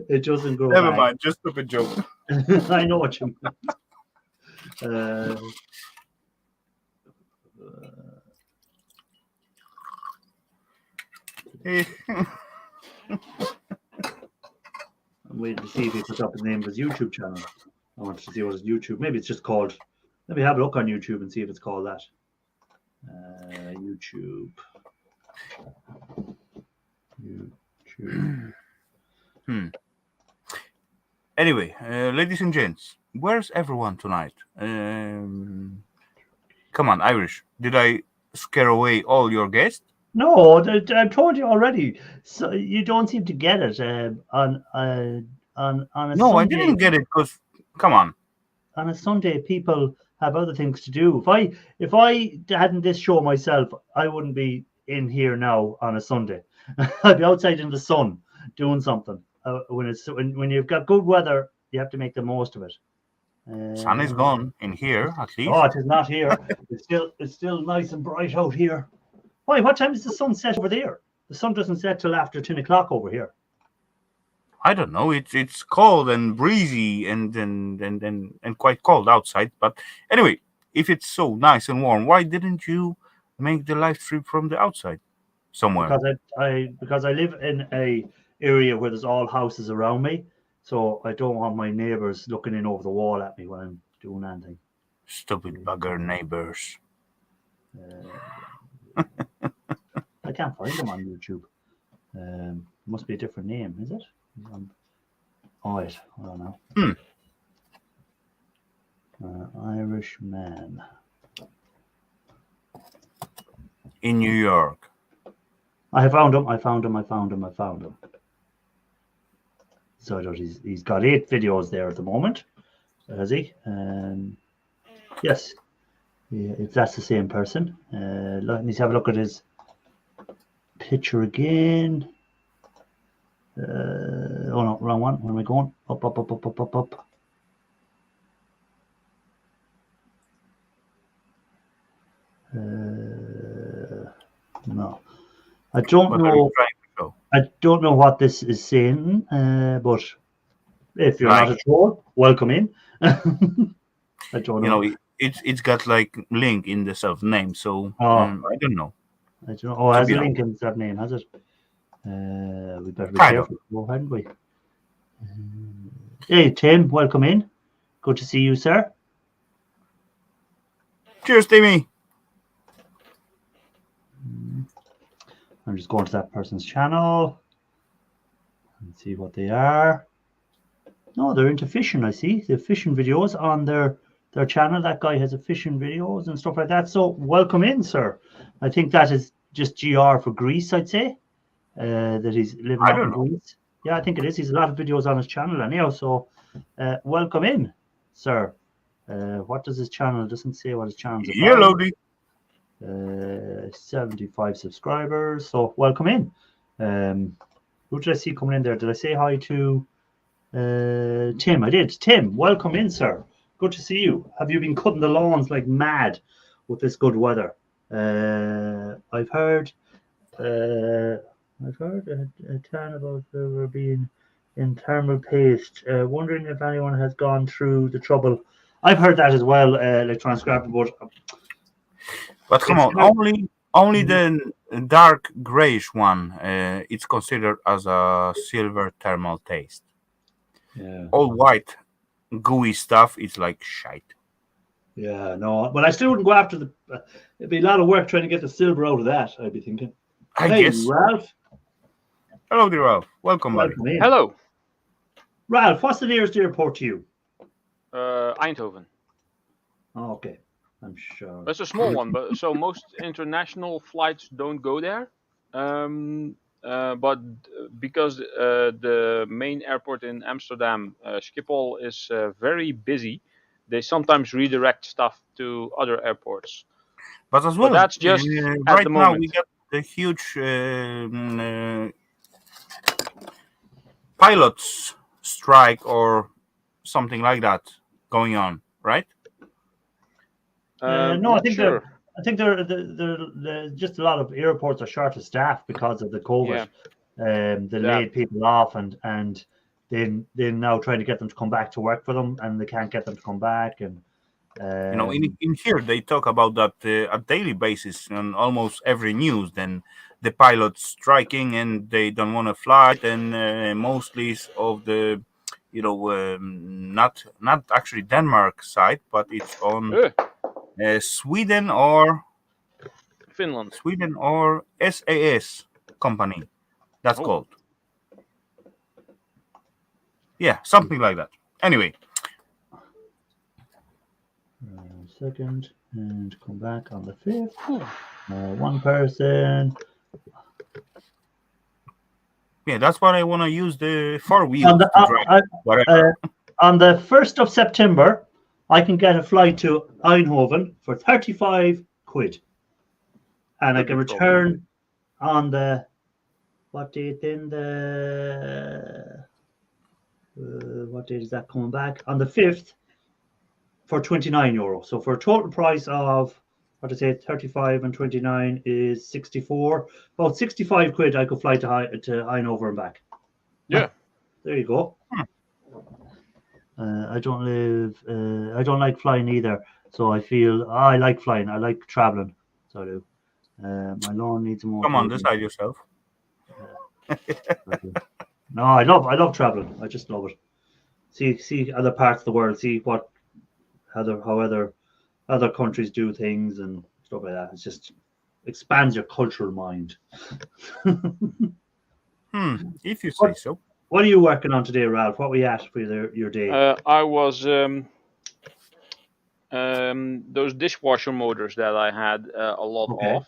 It doesn't grow Never back. mind, just stupid joke. I know what you mean. I'm waiting to see if he puts up the name of his YouTube channel. I want to see what his YouTube. Maybe it's just called. Let me have a look on YouTube and see if it's called that. YouTube. Anyway, ladies and gents, where's everyone tonight? Come on, Irish. Did I scare away all your guests? No, I've told you already. So you don't seem to get it on a No, Sunday. I didn't get it because, come on. On a Sunday, people have other things to do. If I hadn't this show myself, I wouldn't be in here now on a Sunday. I'd be outside in the sun doing something. When you've got good weather, you have to make the most of it. Sun is gone in here, at least. Oh, it is not here. It's still nice and bright out here. Why? What time does the sun set over there? The sun doesn't set till after 10 o'clock over here. I don't know. It's cold and breezy and quite cold outside. But anyway, if it's so nice and warm, why didn't you make the live stream from the outside somewhere? Because I live in a area where there's all houses around me, so I don't want my neighbours looking in over the wall at me when I'm doing anything. Stupid bugger neighbours. I can't find them on YouTube. Must be a different name, is it? I don't know. Irishman In New York. I found him. So he's got 8 videos there at the moment, has he? Yes. Yeah, if that's the same person. Let me have a look at his picture again. Oh no, wrong one. Where am I going? Up. No, I don't know. I don't know what this is saying, but if you're not a troll, welcome in. I don't know. You know, it's got like link in the self name, so I don't know. I don't know. Oh, it has a link in the self name, has it? We better be careful, hadn't we? Hey, Tim, welcome in. Good to see you, sir. Cheers, Timmy. I'm just going to that person's channel and see what they are. No, they're into fishing, I see. The fishing videos on their channel. That guy has a fishing videos and stuff like that. So welcome in, sir. I think that is just GR for Greece, I'd say. That he's living up in Greece. Yeah, I think it is. He's a lot of videos on his channel anyhow. So welcome in, sir. What does his channel? It doesn't say what his channel is. Hello, 75 subscribers. So welcome in. Who did I see coming in there? Did I say hi to Tim? I did. Tim, welcome in, sir. Good to see you. Have you been cutting the lawns like mad with this good weather? I've heard a turn about there being in thermal paste. Wondering if anyone has gone through the trouble. I've heard that as well, electronic scrapping, But come on, only the dark grayish one, it's considered as a silver thermal taste. yeah. All white, gooey stuff is like shite. Yeah, no, but I still wouldn't go after the. It'd be a lot of work trying to get the silver out of that. I'd be thinking. I Hey, guess. Ralph. Hello, dear Ralph. Welcome, buddy. Welcome in. Hello, Ralph, what's the nearest airport to you? Eindhoven. Oh, okay, I'm sure. That's a small one, but so most international flights don't go there. But because the main airport in Amsterdam, Schiphol, is very busy, they sometimes redirect stuff to other airports. But as well, that's just at right the now moment. we got the huge pilots strike or something like that going on, right? No, I think sure. they're just a lot of airports are short of staff because of the COVID. They Yeah. laid people off, and then they're now trying to get them to come back to work for them, and they can't get them to come back. And in here they talk about that at daily basis on almost every news. Then the pilots striking and they don't want to fly, and mostly of the not actually Denmark side, but it's on Sweden or Finland. SAS company. That's called. Yeah, something like that. Anyway. Second, and come back on the 5th. One person. Yeah, that's what I want to use the 4-wheel to drive. Whatever. On the 1st of September, I can get a flight to Eindhoven for 35 quid. And I can return on the, what date then? What date is that coming back? On the 5th for 29 euro. So for a total price of, 35 and 29 is 64. About 65 quid, I could fly to Eindhoven and back. Yeah. There you go. I don't like flying either. So I feel I like flying. I like traveling. So I do. My lawn needs more. Come on, decide yourself. No, I love traveling. I just love it. See other parts of the world. See how other countries do things and stuff like that. It just expands your cultural mind. If you say so. What are you working on today, Ralph? What were you at for your day? I was those dishwasher motors that I had a lot of.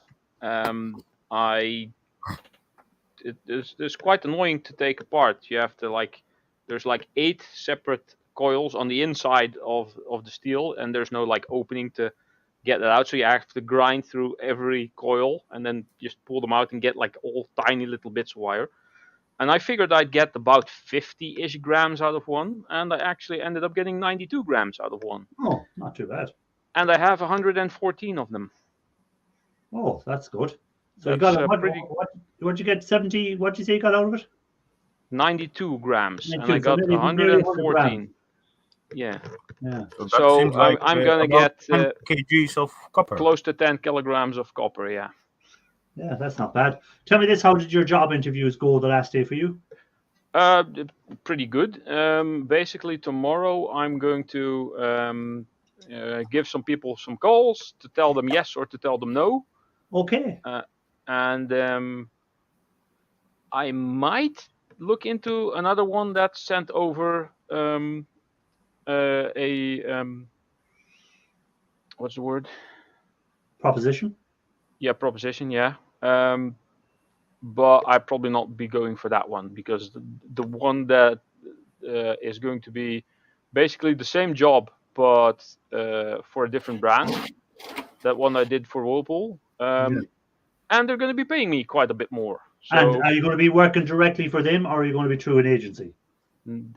It's quite annoying to take apart. You have to there's 8 separate coils on the inside of the steel, and there's no opening to get that out. So you have to grind through every coil and then just pull them out and get all tiny little bits of wire. And I figured I'd get about 50-ish grams out of one, and I actually ended up getting 92 grams out of one. Oh, not too bad. And I have 114 of them. Oh, that's good. So that's you got what'd you get? 70? What'd you say you got out of it? 92 grams, 92, and I got nearly 114. Yeah. So I'm gonna get kgs of copper. Close to 10 kilograms of copper. Yeah. Yeah, that's not bad. Tell me this: how did your job interviews go the last day for you? Pretty good. Basically, tomorrow I'm going to give some people some calls to tell them yes or to tell them no. Okay. And I might look into another one that sent over what's the word? Proposition. Yeah, proposition. Yeah. But I probably not be going for that one because the one that is going to be basically the same job but for a different brand. That one I did for Whirlpool, and they're going to be paying me quite a bit more. So and are you going to be working directly for them, or are you going to be through an agency?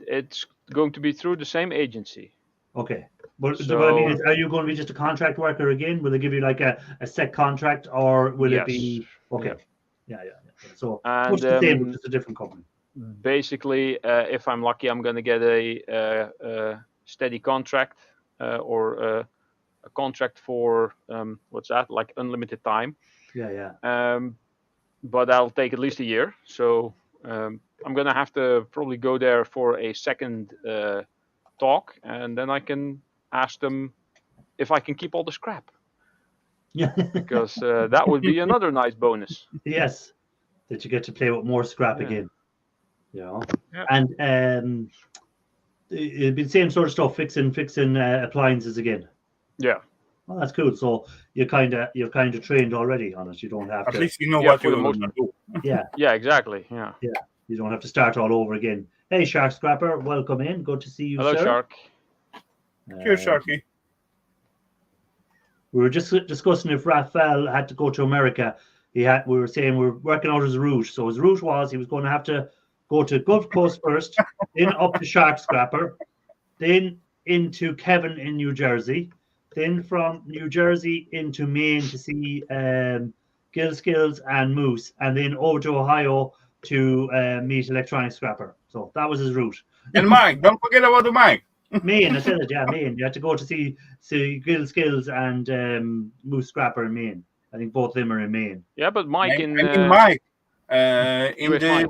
It's going to be through the same agency. Okay. But So- what I mean is, are you going to be just a contract worker again? Will they give you like a set contract, or will it Yes. be okay? Yeah. So And, much the same, but just a different company. Basically, if I'm lucky, I'm going to get a steady contract or a contract for what's that? Like unlimited time. Yeah. But that'll take at least a year. So I'm going to have to probably go there for a second talk, and then I can ask them if I can keep all the scrap, Yeah. because that would be another nice bonus. Yes, that you get to play with more scrap Yeah. again. You know, Yeah. and it'd be the same sort of stuff, fixing appliances again. Yeah. Well, that's cool. So you're kind of trained already on it. You don't have At to. least you know Yeah, what for the you're most gonna do. Yeah, Yeah, exactly. Yeah. you don't have to start all over again. Hey, Shark Scrapper, welcome in. Good to see you, Hello, sir. Shark. Cheers, Sharky. We were just discussing if Raphael had to go to America. We were saying we're working out his route. So his route was he was going to have to go to Gulf Coast first, then up to Shark Scrapper, then into Kevin in New Jersey, then from New Jersey into Maine to see Gill Skills and Moose, and then over to Ohio to meet Electronic Scrapper. So that was his route. And Mike, don't forget about the Mike. Maine, I said it, yeah, Maine. You had to go to see Gill Skills and Moose Scrapper in Maine. I think both of them are in Maine. Yeah, but Mike in Mike. In US the Mike.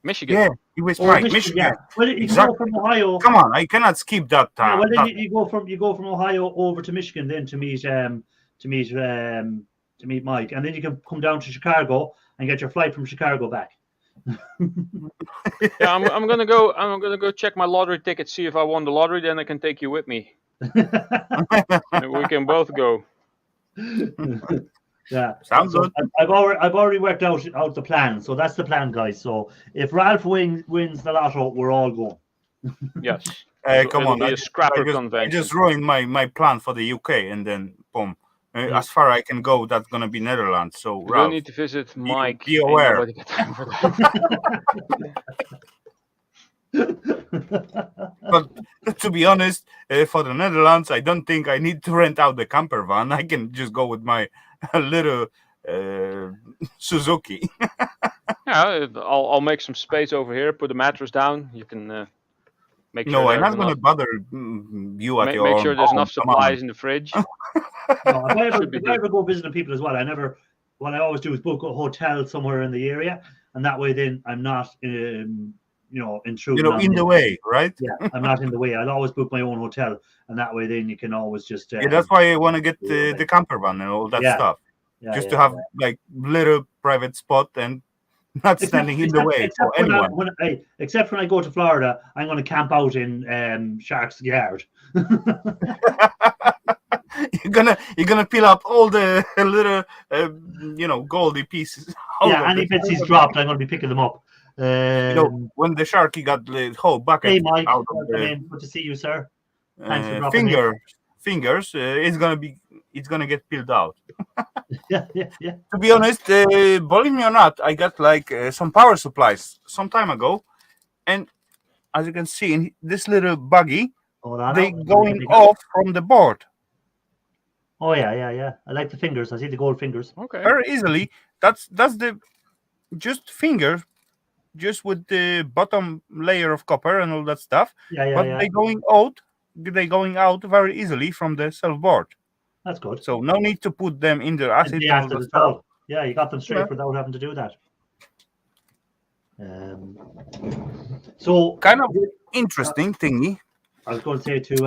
Michigan. yeah, he was Oh, Mike, Michigan, Michigan. yeah. Well, you Exactly. go from Ohio. Come on, I cannot skip that Yeah, time. well, then you go from Ohio over to Michigan then to meet Mike, and then you can come down to Chicago and get your flight from Chicago back. Yeah, I'm gonna go check my lottery ticket, see if I won the lottery. Then I can take you with me. And we can both go. Yeah, Sounds so good. I've already worked out the plan. So that's the plan, guys. So if Ralph wins the lotto, we're all going. Yes. Come It'll on, be a scrapper I convention. just ruined my plan for the UK, and then boom. Yeah. As far I can go, that's gonna be Netherlands. So You don't Ralph, need to visit Mike. be Ain't aware. nobody got time for that. but to be honest, for the Netherlands, I don't think I need to rent out the camper van. I can just go with my little Suzuki. Yeah, I'll make some space over here. Put the mattress down. You can make sure No, I'm there's not gonna enough. bother you at your Make sure there's home. enough Come on. supplies in the fridge. No, Should be if I good. ever go visiting people as well, what I always do is book a hotel somewhere in the area, and that way then I'm not intruding. In the way, right? Yeah, I'm not in the way. I'll always book my own hotel, and that way then you can always just. Yeah, that's why I want to get yeah. the camper van and all that Yeah. stuff, Yeah, just yeah, to have yeah. like little private spot and not standing in the way for anyone. Except when I go to Florida, I'm going to camp out in Shark's Yard. You're gonna peel up all the little goldy pieces. Yeah, any bits he's dropped, I'm going to be picking them up. When the sharky got the whole bucket Hey, Mike. out of Welcome the in. Good to see you, sir. Thanks for dropping fingers, it's gonna get peeled out. Yeah. To be honest, believe me or not, I got like some power supplies some time ago, and as you can see in this little buggy, Hold on. they going off from the board Oh yeah. I like the fingers. I see the gold fingers. Okay. very easily. That's the just finger, just with the bottom layer of copper and all that stuff. Yeah. But they going out very easily from the self board. That's good. So no need to put them in the acid And and all acid that as stuff. well. Yeah, you got them straight Yeah. without having to do that. So Kind of interesting thingy. I was going to say to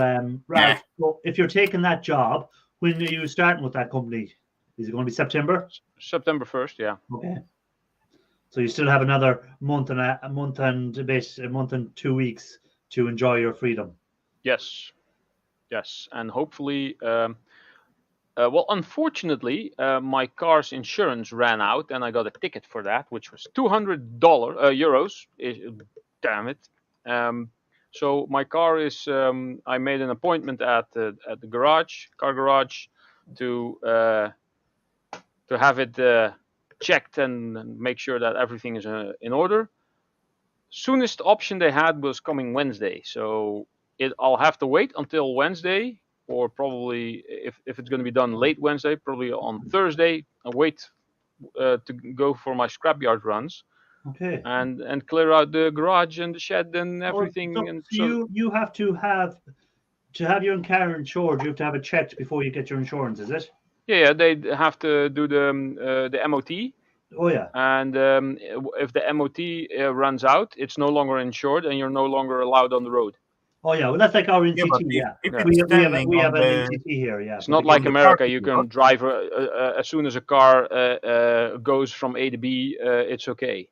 Ralph, so if you're taking that job, when are you starting with that company? Is it going to be September? September 1st. Yeah. Okay. So you still have another month and 2 weeks to enjoy your freedom. Yes, and hopefully, unfortunately, my car's insurance ran out, and I got a ticket for that, which was €200. Damn it! So my car is. I made an appointment at the car garage, to have it checked and make sure that everything is in order. Soonest option they had was coming Wednesday, so I'll have to wait until Wednesday, or probably if it's going to be done late Wednesday, probably on Thursday. I'll wait to go for my scrapyard runs Okay. and clear out the garage and the shed and everything. So, And so you have to have your car insured. You have to have it checked before you get your insurance. Is it? yeah, they have to do the MOT. Oh yeah. And if the MOT runs out, it's no longer insured, and you're no longer allowed on the road. Oh yeah. Well, that's like our NCT. Yeah, but Yeah. if Yeah. it's standing We on have an the, NCT here. Yeah. It's but not the- like the America. parking You can lot. drive as soon as a car goes from A to B. It's okay.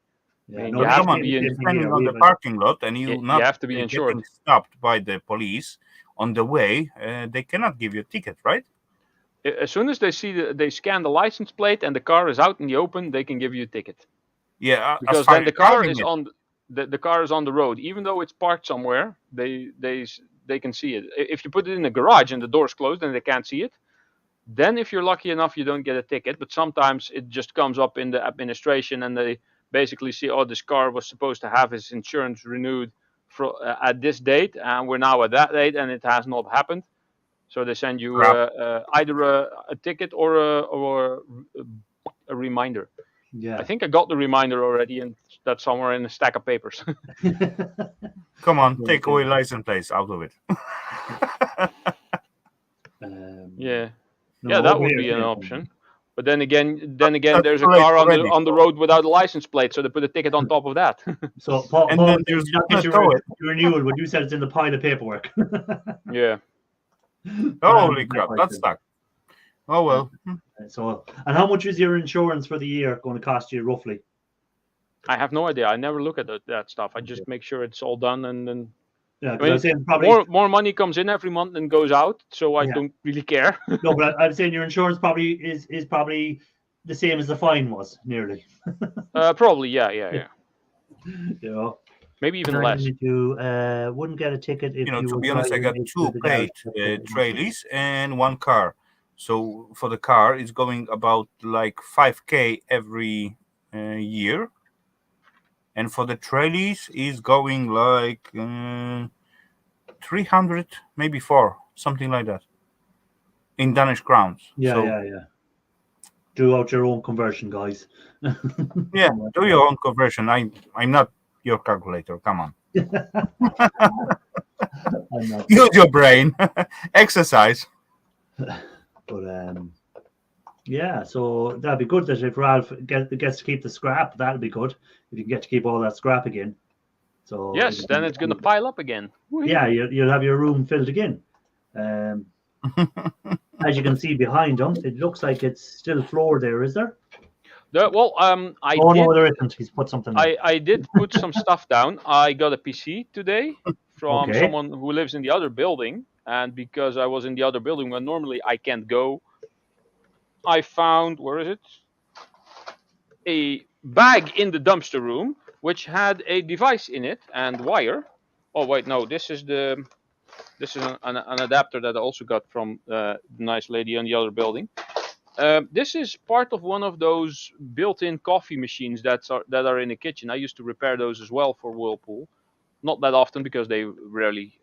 Yeah, you no, have come to on, be if in- you're standing here, on we the have a- parking lot and You you not have to be insured. getting stopped by the police on the way, they cannot give you a ticket, right? As soon as they scan the license plate and the car is out in the open, they can give you a ticket. Yeah, Because as far then the as car driving is it. on the car is on the road, even though it's parked somewhere. They can see it. If you put it in the garage and the door's closed and they can't see it, then if you're lucky enough, you don't get a ticket. But sometimes it just comes up in the administration and they basically see, oh, this car was supposed to have its insurance renewed at this date, and we're now at that date, and it has not happened. So they send you either a ticket or a reminder. Yeah. I think I got the reminder already, and that's somewhere in a stack of papers. Come on, Yeah, take okay. away license plates out of it. Yeah, no, yeah, that would we're- be an we're- option. But then again, there's a too late car already. on the road without a license plate, so they put a ticket on top of that. So Paul, And Paul then did there's not no get tow your it. renewal, but you said it's in the pile of paperwork. Yeah. Holy crap, that's stuck. Oh well. So, and how much is your insurance for the year going to cost you roughly? I have no idea. I never look at that stuff. I just make sure it's all done, and then Yeah, I because I mean, was saying probably more money comes in every month than goes out, so I Yeah. don't really care. no, but I'm saying your insurance probably is probably the same as the fine was nearly. Probably, yeah. You know, Maybe even less. you wouldn't get a ticket if You know, you to were be honest, I got driving it two to the garage. paid trailees and one car. So for the car, it's going about like 5K every year, and for the trailees, is going like 300, maybe 4, something like that, in Danish crowns. Yeah, So, yeah. Do out your own conversion, guys. yeah, do your own conversion. I'm not your calculator. Come on, I'm not. use your brain, exercise. But yeah, so that'd be good that if Ralph gets to keep the scrap, that'll be good. If you get to keep all that scrap again. So Yes, then it's gonna pile up again. Yeah, you'll have your room filled again. As you can see behind him, it looks like it's still floor there, is there? Well, No, there isn't. He's put something. I did put some stuff down. I got a PC today from Okay. someone who lives in the other building, and because I was in the other building when normally I can't go, I found, where is it? A bag in the dumpster room which had a device in it and wire. Oh wait, no, this is an adapter that I also got from the nice lady in the other building. This is part of one of those built-in coffee machines that are in the kitchen. I used to repair those as well for Whirlpool. Not that often because they rarely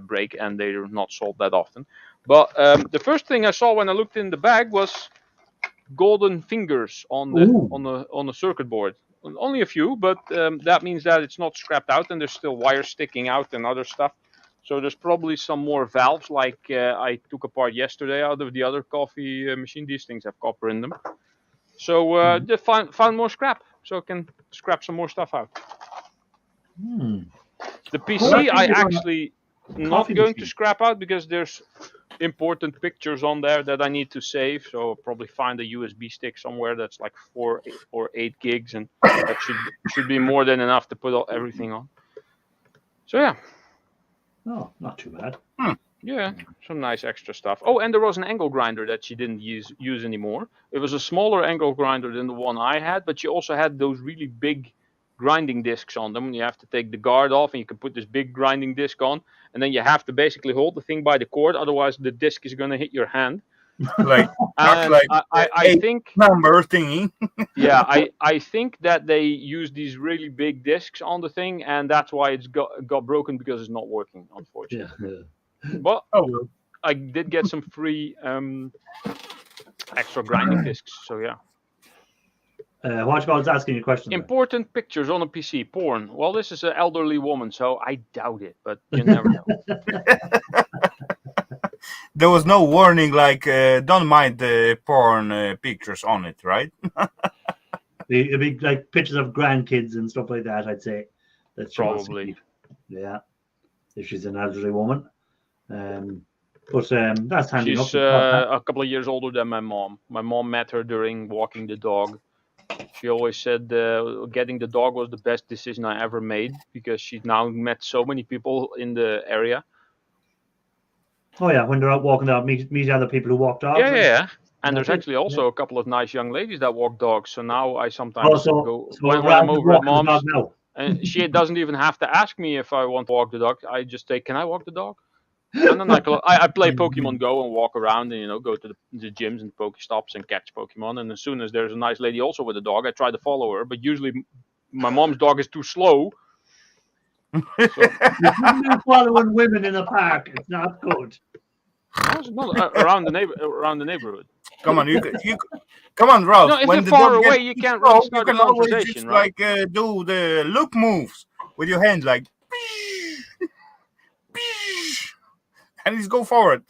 break and they're not sold that often. But the first thing I saw when I looked in the bag was golden fingers on the circuit board. Only a few, but that means that it's not scrapped out and there's still wires sticking out and other stuff. So there's probably some more valves like I took apart yesterday out of the other coffee machine. These things have copper in them. So they found more scrap, so I can scrap some more stuff out. The PC I actually not going to scrap out because there's important pictures on there that I need to save. So I'll probably find a USB stick somewhere that's like 4 or 8 gigs, and that should be more than enough to put everything on. So yeah. Oh, not too bad. Yeah, some nice extra stuff. Oh, and there was an angle grinder that she didn't use anymore. It was a smaller angle grinder than the one I had, but she also had those really big grinding discs on them. You have to take the guard off and you can put this big grinding disc on, and then you have to basically hold the thing by the cord, otherwise the disc is going to hit your hand. like And like I eight think, number thingy. yeah, I think that they use these really big discs on the thing, and that's why it's got broken, because it's not working, unfortunately. Yeah. But Oh, well. I did get some free extra grinding discs, so yeah. What was asking you a question? Important pictures on a PC, porn. Well, this is an elderly woman, so I doubt it, but you never know. There was no warning like don't mind the porn pictures on it, right? It'd be like pictures of grandkids and stuff like that, I'd say. That she wants to Probably. keep. Yeah. If she's an elderly woman. But that's handy She's enough. a couple of years older than my mom. My mom met her during walking the dog. She always said getting the dog was the best decision I ever made, because she's now met so many people in the area. Oh yeah, when they're out walking out, meet other people who walk dogs. Yeah. And there's that's it. actually also a couple of nice young ladies that walk dogs. So now I sometimes Also, go so when Ralph I'm is over at walking the dog mom's, now. and she doesn't even have to ask me if I want to walk the dog. I just say, "Can I walk the dog?" And then I play Pokemon Go and walk around and go to the gyms and Pokestops and catch Pokemon. And as soon as there's a nice lady also with a dog, I try to follow her. But usually my mom's dog is too slow. You shouldn't be following women in a park. It's not good. No, it's not around the neighborhood. Come on, you come on, Ralph. No, if when you're the far dog away, gets you too can't slow, really start you a can always conversation, just right? like do the look moves with your hand, like, and just go forward.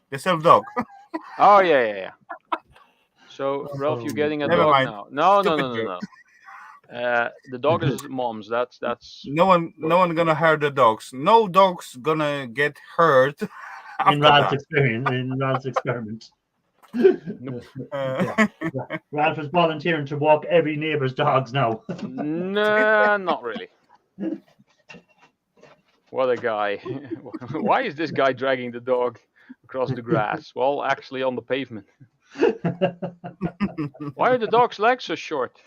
The self dog. Oh yeah. So Ralph, you're getting a Never dog mind. now? No. Stupid joke. The dog is mom's. That's No one gonna hurt the dogs. No dogs gonna get hurt. In Ralph's experiment. Uh, Ralph is volunteering to walk every neighbour's dogs now. No, not really. What a guy. Why is this guy dragging the dog across the grass? Well, actually on the pavement. Why are the dog's legs so short?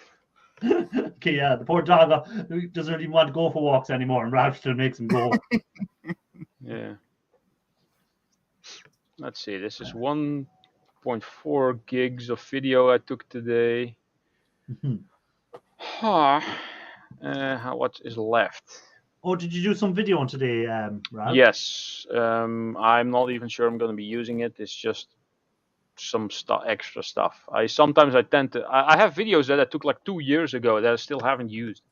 Okay, yeah, the poor dog doesn't even want to go for walks anymore, and Ralph still makes him go. Yeah. Let's see. This is 1.4 gigs of video I took today. What is left? Oh, did you do some video on today, Ralph? Yes. I'm not even sure I'm going to be using it. It's just some extra stuff. I tend to. I have videos that I took like 2 years ago that I still haven't used.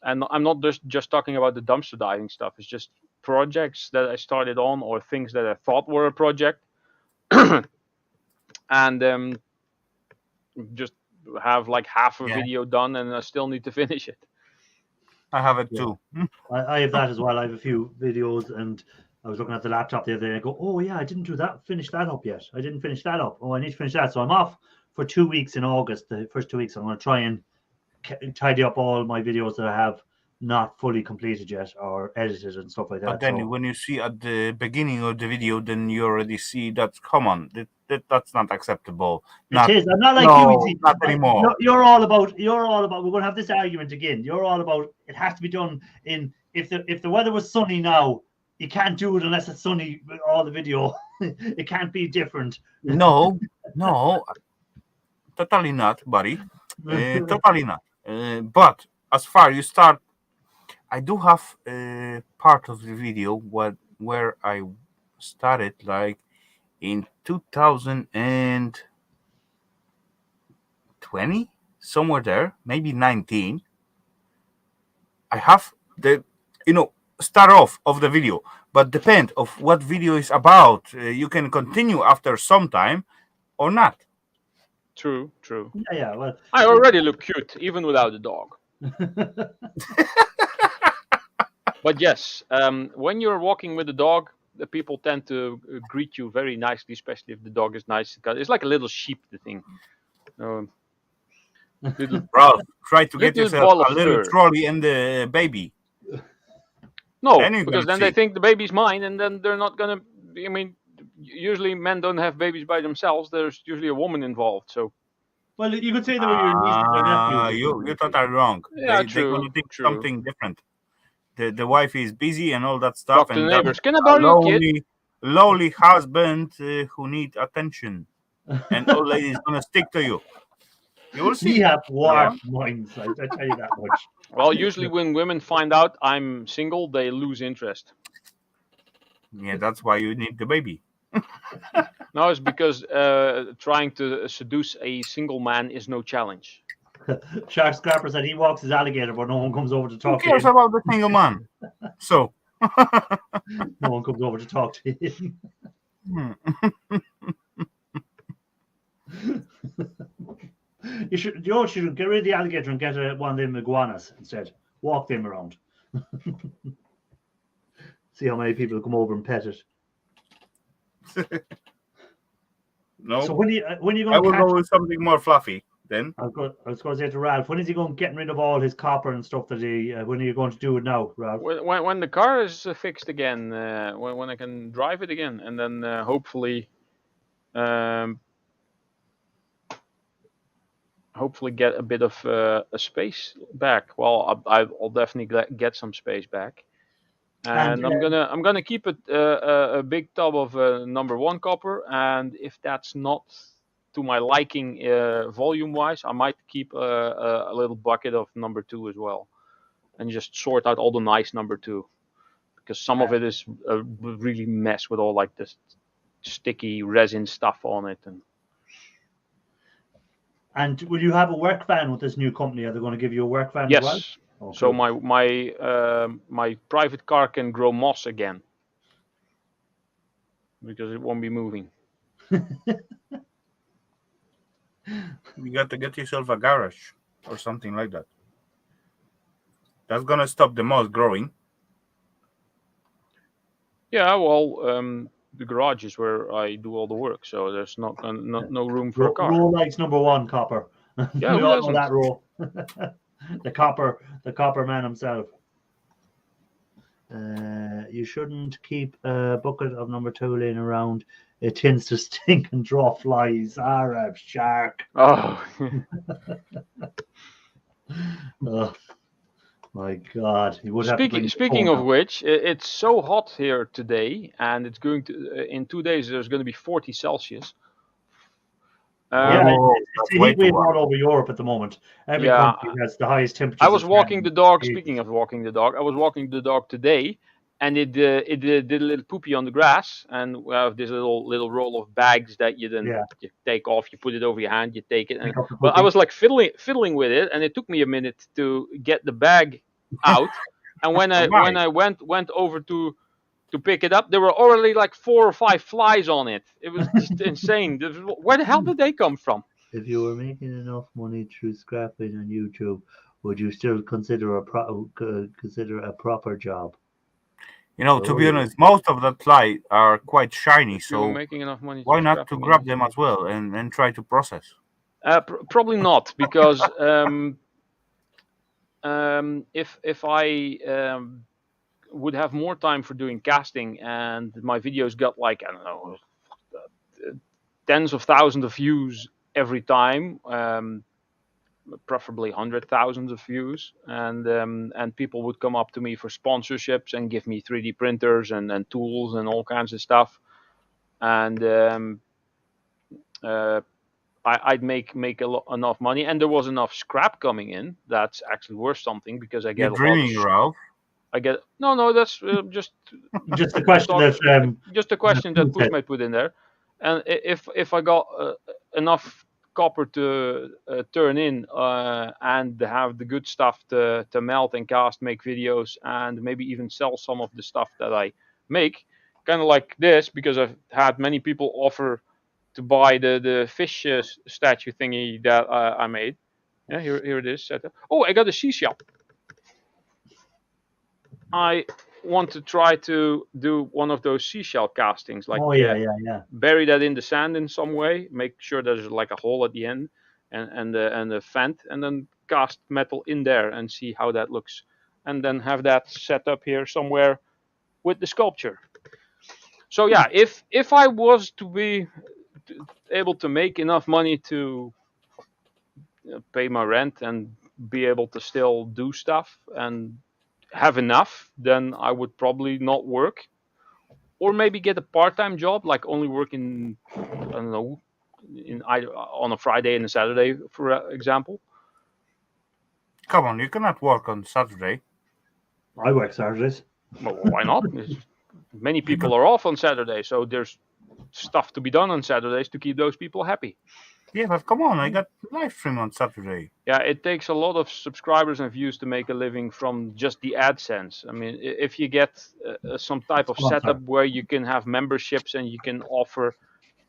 And I'm not just talking about the dumpster diving stuff. It's just projects that I started on, or things that I thought were a project. And just have like half a video done, and I still need to finish it. I have it too. I have that as well. I have a few videos, and I was looking at the laptop the other day. I go, oh yeah, I didn't finish that up yet. I didn't finish that up. Oh, I need to finish that. So I'm off for 2 weeks in August. The first 2 weeks, I'm going to try and tidy up all my videos that I have not fully completed yet or edited and stuff like that. But then when you see at the beginning of the video, then you already see that's that's not acceptable. It is. I'm not like you. Not anymore. You're all about. We're going to have this argument again. You're all about. It has to be done in. If the weather was sunny now, you can't do it unless it's sunny. All the video, it can't be different. No, totally not, buddy. Totally not. But as far you start, I do have part of the video where I started like in 2020, somewhere there, maybe 19. I have the start off of the video, but depend of what video is about. You can continue after some time or not. True. Yeah. Well, I already look cute even without a dog. But yes, when you're walking with a dog, the people tend to greet you very nicely, especially if the dog is nice. It's like a little sheep, the thing. Ralph, try to get little yourself ball of a little fur. trolley and the baby. No, Then you're because gonna then they see. think the baby's mine, and then they're not gonna. I mean, usually men don't have babies by themselves. There's usually a woman involved. So well, you could say that with your nieces or nephews. You're totally wrong. Yeah, They're gonna think true. something different. The wife is busy and all that stuff. talk to and the that neighbors. Can I borrow your kid? lowly husband who need attention, and old lady is gonna stick to you. You will We see. have warped minds. I tell you that much. Well, usually when women find out I'm single, they lose interest. Yeah, that's why you need the baby. No, it's because trying to seduce a single man is no challenge. Shark Scrapper said he walks his alligator, but no one comes over to Who talk to cares him. about the single man? So, No one comes over to talk to him. You should get rid of the alligator and get one of them iguanas instead. Walk them around. See how many people come over and pet it. no, So when you I going will to catch? go with something more fluffy then. I was going to say to Ralph, when is he going getting rid of all his copper and stuff that he? When are you going to do it now, Ralph? When the car is fixed again, when I can drive it again, and then hopefully get a bit of a space back. Well, I'll definitely get some space back, and I'm gonna keep it a big tub of number 1 copper, and if that's not to my liking volume wise, I might keep a little bucket of number 2 as well, and just sort out all the nice number 2, because some of it is really mess with all like this sticky resin stuff on it. And will you have a work van with this new company? Are they going to give you a work van as well? Yes. Oh, So good. my private car can grow moss again, because it won't be moving. You got to get yourself a garage or something like that. That's gonna stop the moss growing. Yeah, well, the garage is where I do all the work, so there's no room for a car. Row likes number 1 copper. Yeah, we who all know doesn't? that Row. the copper man himself. You shouldn't keep a bucket of number 2 laying around. It tends to stink and draw flies. Arab shark. Oh, Oh my God! You would have to bring the speaking phone of out. which, it's so hot here today, and it's going to in 2 days there's going to be 40 Celsius. Yeah, Oh, it's that's a way heat too wave hot. all over Europe at the moment. Every Yeah, country has the highest temperatures. I was walking the dog. It's- Speaking of walking the dog, I was walking the dog today, and it did a little poopy on the grass, and we have this little roll of bags that you then Yeah. you take off, you put it over your hand, you take it, and Pick up the well, I poopy. was like fiddling with it, and it took me a minute to get the bag out, and when I went over to pick it up, there were already like 4 or 5 flies on it. It was just insane. Where the hell did they come from? If you were making enough money through scrapping on YouTube, would you still consider a proper job? You know, to be Oh. honest, most of that fly are quite shiny, If you were so making enough money, why not to scrapping grab it? them as well and try to process? Probably not, because if I would have more time for doing casting, and my videos got like, I don't know, tens of thousands of views every time, preferably 100,000 of views, and people would come up to me for sponsorships and give me 3D printers and tools and all kinds of stuff, and I'd make enough money, and there was enough scrap coming in. That's actually worth something, because I get You're dreaming, Ralph. I get no. That's just Just a question that just a question that Okay. Pushmate put in there, and if I got enough copper to turn in and have the good stuff to melt and cast, make videos, and maybe even sell some of the stuff that I make, kind of like this, because I've had many people offer to buy the fish statue thingy that I made. Yeah, here it is set up. Oh, I got a seashell. I want to try to do one of those seashell castings, like yeah. bury that in the sand in some way, make sure there's like a hole at the end and a vent, and then cast metal in there and see how that looks, and then have that set up here somewhere with the sculpture. So yeah, if I was to be able to make enough money to pay my rent and be able to still do stuff and have enough, then I would probably not work. or maybe get a part-time job, like only working, I don't know, on a Friday and a Saturday, for example. Come on, you cannot work on Saturday. I work Saturdays. Well, why not? Many people are off on Saturday, so there's stuff to be done on Saturdays to keep those people happy. Yeah, but come on, I got live stream on Saturday. Yeah, it takes a lot of subscribers and views to make a living from just the AdSense. I mean, if you get some type of setup where you can have memberships and you can offer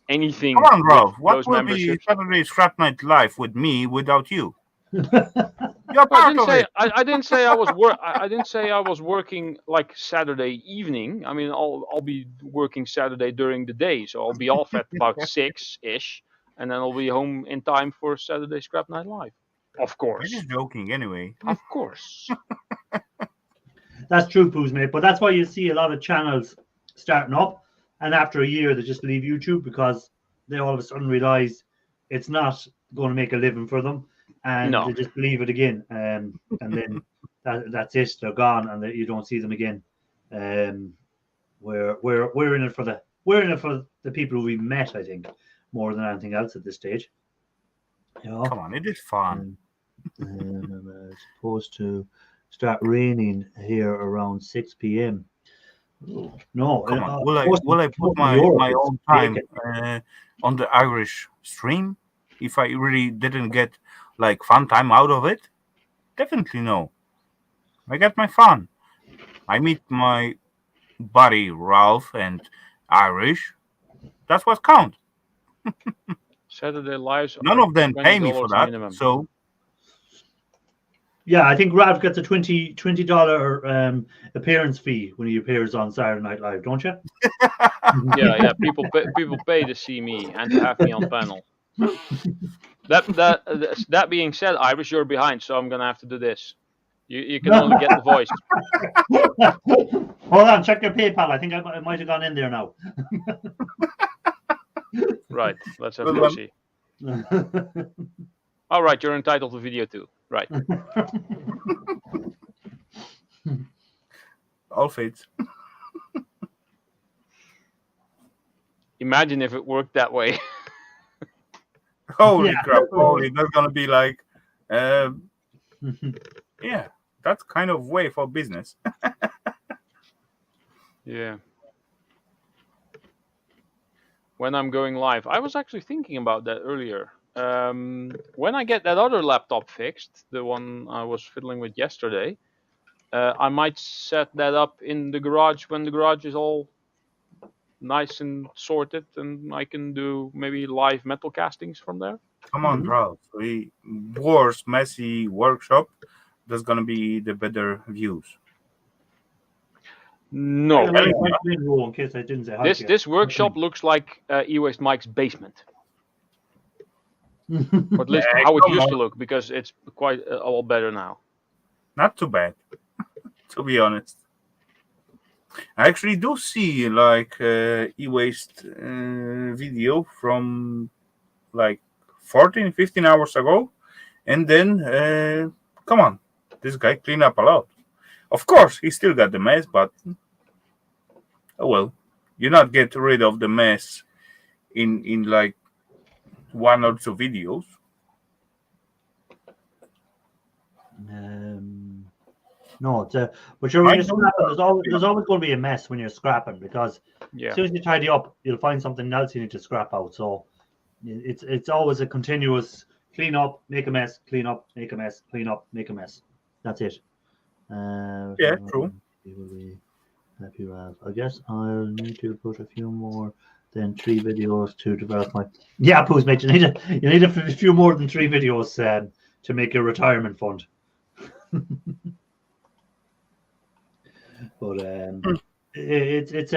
anything. Come on, Ralph. What those will be memberships. Saturday Scrap Night Live with me without you? You're I part didn't of say it. I didn't say I didn't say I was working like Saturday evening. I mean, I'll be working Saturday during the day, so I'll be off at about 6ish, and then I'll be home in time for Saturday Scrap Night Live. Of I'm course, just joking anyway. of course. That's true, Poos, mate. But that's why you see a lot of channels starting up, and after a year they just leave YouTube because they all of a sudden realize it's not going to make a living for them, and No. they just leave it again. And then that's it. They're gone, and you don't see them again. We're in it for the people who we met, I think, more than anything else at this stage. You know? Come on, it is fun. It's supposed to start raining here around 6 p.m. No, Come on, will I put my own time on the Irish stream if I really didn't get like fun time out of it? Definitely no. I get my fun. I meet my buddy Ralph and Irish. That's what counts. Saturday lives. None of them pay me for $20 that. minimum. So Yeah, I think Ralph gets a $20 appearance fee when he appears on Saturday Night Live, don't you? Yeah. People pay to see me and to have me on panel. That being said, Irish, you're behind, so I'm gonna have to do this. You can only get the voice. Hold on, check your PayPal. I think I might have gone in there now. Right. Let's have a see. All right, you're entitled to video too. Right. all fades. Imagine if it worked that way. Holy Yeah. crap! Holy, that's gonna be like, yeah, that's kind of way for business. Yeah. When I'm going live, I was actually thinking about that earlier. When I get that other laptop fixed, the one I was fiddling with yesterday, I might set that up in the garage when the garage is all nice and sorted, and I can do maybe live metal castings from there. Come on, Ralph. We worst messy workshop. There's gonna be the better views. No, In case I didn't say hi to you. this workshop looks like E-Waste Mike's basement, or at least Yeah, how it come used on. to look, because it's quite a lot better now. Not too bad, to be honest. I actually do see like e-waste video from like 14, 15 hours ago, and then come on, this guy cleaned up a lot. Of course, he still got the mess, but oh well. You not get rid of the mess in like one or two videos. No, it's but you're when you're scrapping, there's always going to be a mess when you're scrapping, because Yeah. as soon as you tidy up, you'll find something else you need to scrap out. So it's always a continuous clean up, make a mess, clean up, make a mess, clean up, make a mess. That's it. Yeah, true. You will be happy, Ralph. I guess I'll need to put a few more than 3 videos to develop my. Yeah, Poos, mate, you need a few more than 3 videos to make your retirement fund. But it's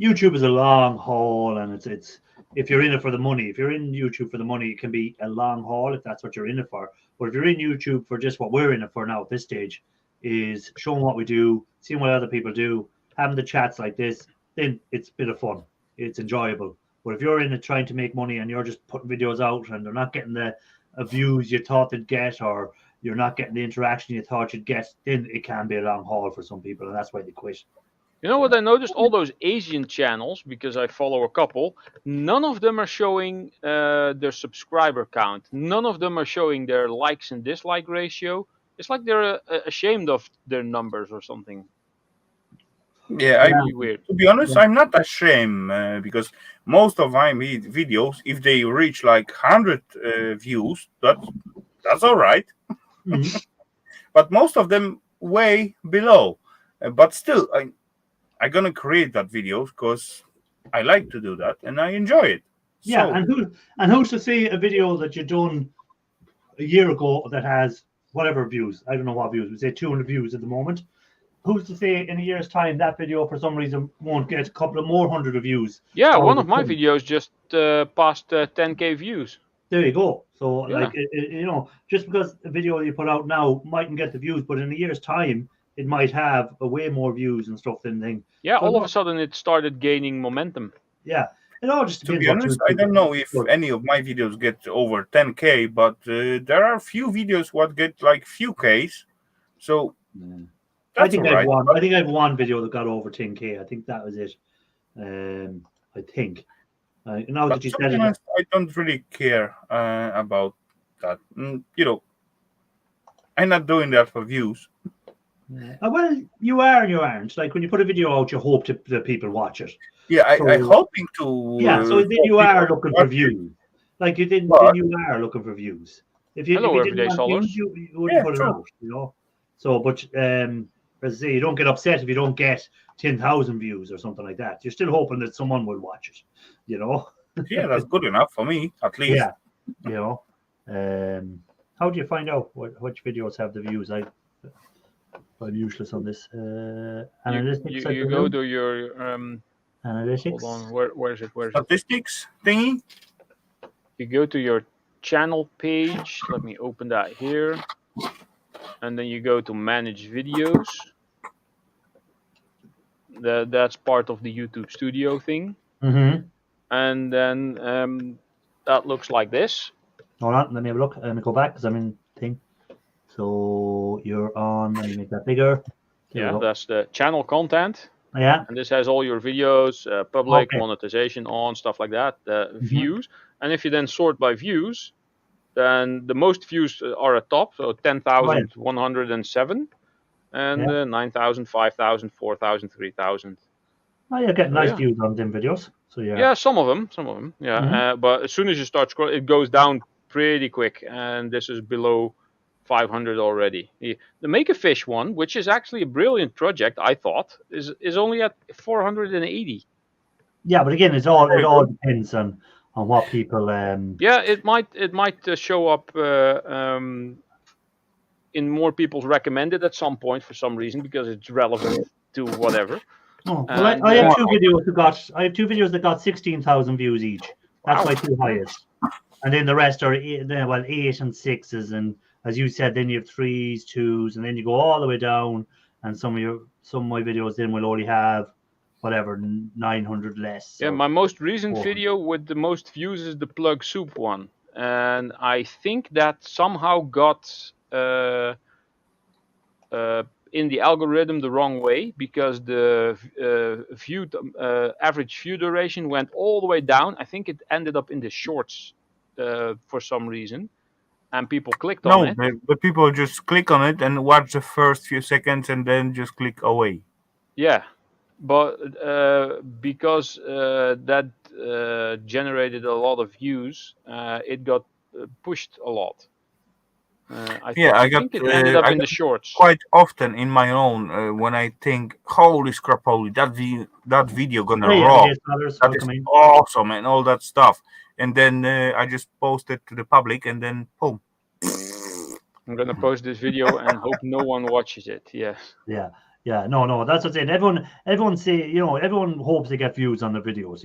YouTube is a long haul, and it's if you're in it for the money. If you're in YouTube for the money, it can be a long haul if that's what you're in it for. But if you're in YouTube for just what we're in it for now at this stage, is showing what we do, seeing what other people do, having the chats like this, then it's a bit of fun. It's enjoyable. But if you're in it trying to make money and you're just putting videos out and they're not getting the views you thought they'd get, or you're not getting the interaction you thought you'd get, then it can be a long haul for some people, and that's why they quit. You know what I noticed? All those Asian channels, because I follow a couple, none of them are showing their subscriber count. None of them are showing their likes and dislike ratio. It's like they're ashamed of their numbers or something. Yeah, Really weird. to be honest, I'm not ashamed because most of my videos, if they reach like 100 views, that's all right. Mhm. But most of them way below. But still, I'm gonna create that video because I like to do that and I enjoy it. Yeah, So, and who's to say a video that you done a year ago that has whatever views? I don't know what views. We say 200 views at the moment. Who's to say in a year's time that video for some reason won't get a couple of more hundred of views? Yeah, all one the of my time? videos just passed 10K views. There you go. So, Yeah. like, you know, just because a video you put out now mightn't get the views, but in a year's time, it might have a way more views and stuff than thing. Yeah, So all of no- a sudden it started gaining momentum. Yeah, it all just to depends be what honest, you I don't know if any of my videos get over 10K, but there are few videos what get like few Ks. So I that's think all right. I think I've one video that got over 10K. I think that was it. I think. Now But that you to said be it, honest, I don't really care about that. You know, I'm not doing that for views. well, you are and you aren't. Like when you put a video out, you hope that people watch it. Yeah, I So- hoping to. Yeah, so then you for are people looking to for watch it. views. Like you didn't, But- then you are looking for views. If you Hello, didn't everyday want scholars. views, you wouldn't Yeah, put it true. out, you know. So, but as I say, you don't get upset if you don't get 10,000 views or something like that. You're still hoping that someone will watch it, you know. Yeah, that's good enough for me, at least. Yeah, you know. How do you find out which videos have the views? I'm useless on this. Analytics. I You go presume? to your Analytics. hold on, where is it? Where is it? Statistics thingy. You go to your channel page. Let me open that here. And then you go to manage videos. That's part of the YouTube Studio thing. Mm-hmm. And then that looks like this. Hold on, let me have a look. Let me go back because I'm in thing. So you're on. Let me make that bigger. There we Yeah, go. that's the channel content. Yeah. And this has all your videos, public, Okay. monetization on, stuff like that, Mm-hmm. views. And if you then sort by views, then the most views are at top, so 10,107, and Yeah. 9,000, 5,000, 4,000, 3,000. Oh, you're getting nice yeah. views on them videos. So yeah. Yeah, some of them, yeah. Mhm. But as soon as you start scrolling, it goes down pretty quick, and this is below 500 already. The Make a Fish one, which is actually a brilliant project, I thought, is only at 480. Yeah, but again, it all depends on what people. Yeah, it might show up in more people's recommended at some point for some reason because it's relevant to whatever. Oh, well, And, I have two videos that got. I have two videos that got 16,000 views each. That's Wow. my two highest, and then the rest are 8 and 6s, and as you said, then you have 3s, 2s, and then you go all the way down. And some of my videos then will only have whatever 900 less. Yeah, So. my most recent Cool. video with the most views is the Plug Soup one, and I think that somehow got in the algorithm the wrong way because the average view duration went all the way down. I think it ended up in the shorts for some reason, and people clicked on it. But people just click on it and watch the first few seconds and then just click away. Yeah, but because that generated a lot of views, it got pushed a lot. I think it ended up in the shorts. Quite often in my own when I think, holy scrap, holy that video gonna rock. That is awesome and all that stuff. And then I just post it to the public and then boom. I'm gonna post this video and hope no one watches it. Yes. Yeah, no, that's what I'm saying. Everyone say, everyone hopes they get views on their videos,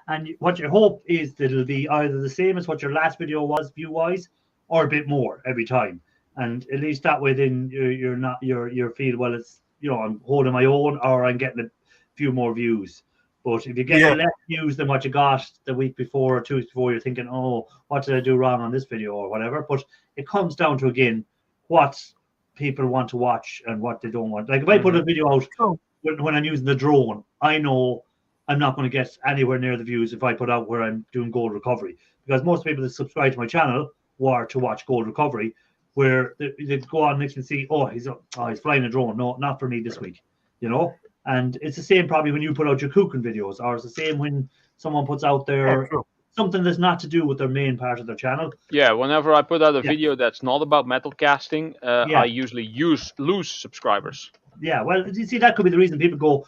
and what you hope is that it'll be either the same as what your last video was view-wise, or a bit more every time. And at least that way, then you're feel, well, it's, I'm holding my own, or I'm getting a few more views. But if you get less views than what you got the week before or 2 weeks before, you're thinking, oh, what did I do wrong on this video or whatever. But it comes down to, again, what people want to watch and what they don't want. Like if I put a video out when I'm using the drone, I know I'm not going to get anywhere near the views if I put out where I'm doing gold recovery, because most people that subscribe to my channel were to watch gold recovery, where they go on next and see, he's flying a drone. No, not for me this week, And it's the same probably when you put out your cooking videos, or it's the same when someone puts out their something that's not to do with their main part of their channel. Yeah, whenever I put out a video that's not about metal casting, I usually lose subscribers. Yeah, well, you see, that could be the reason people go,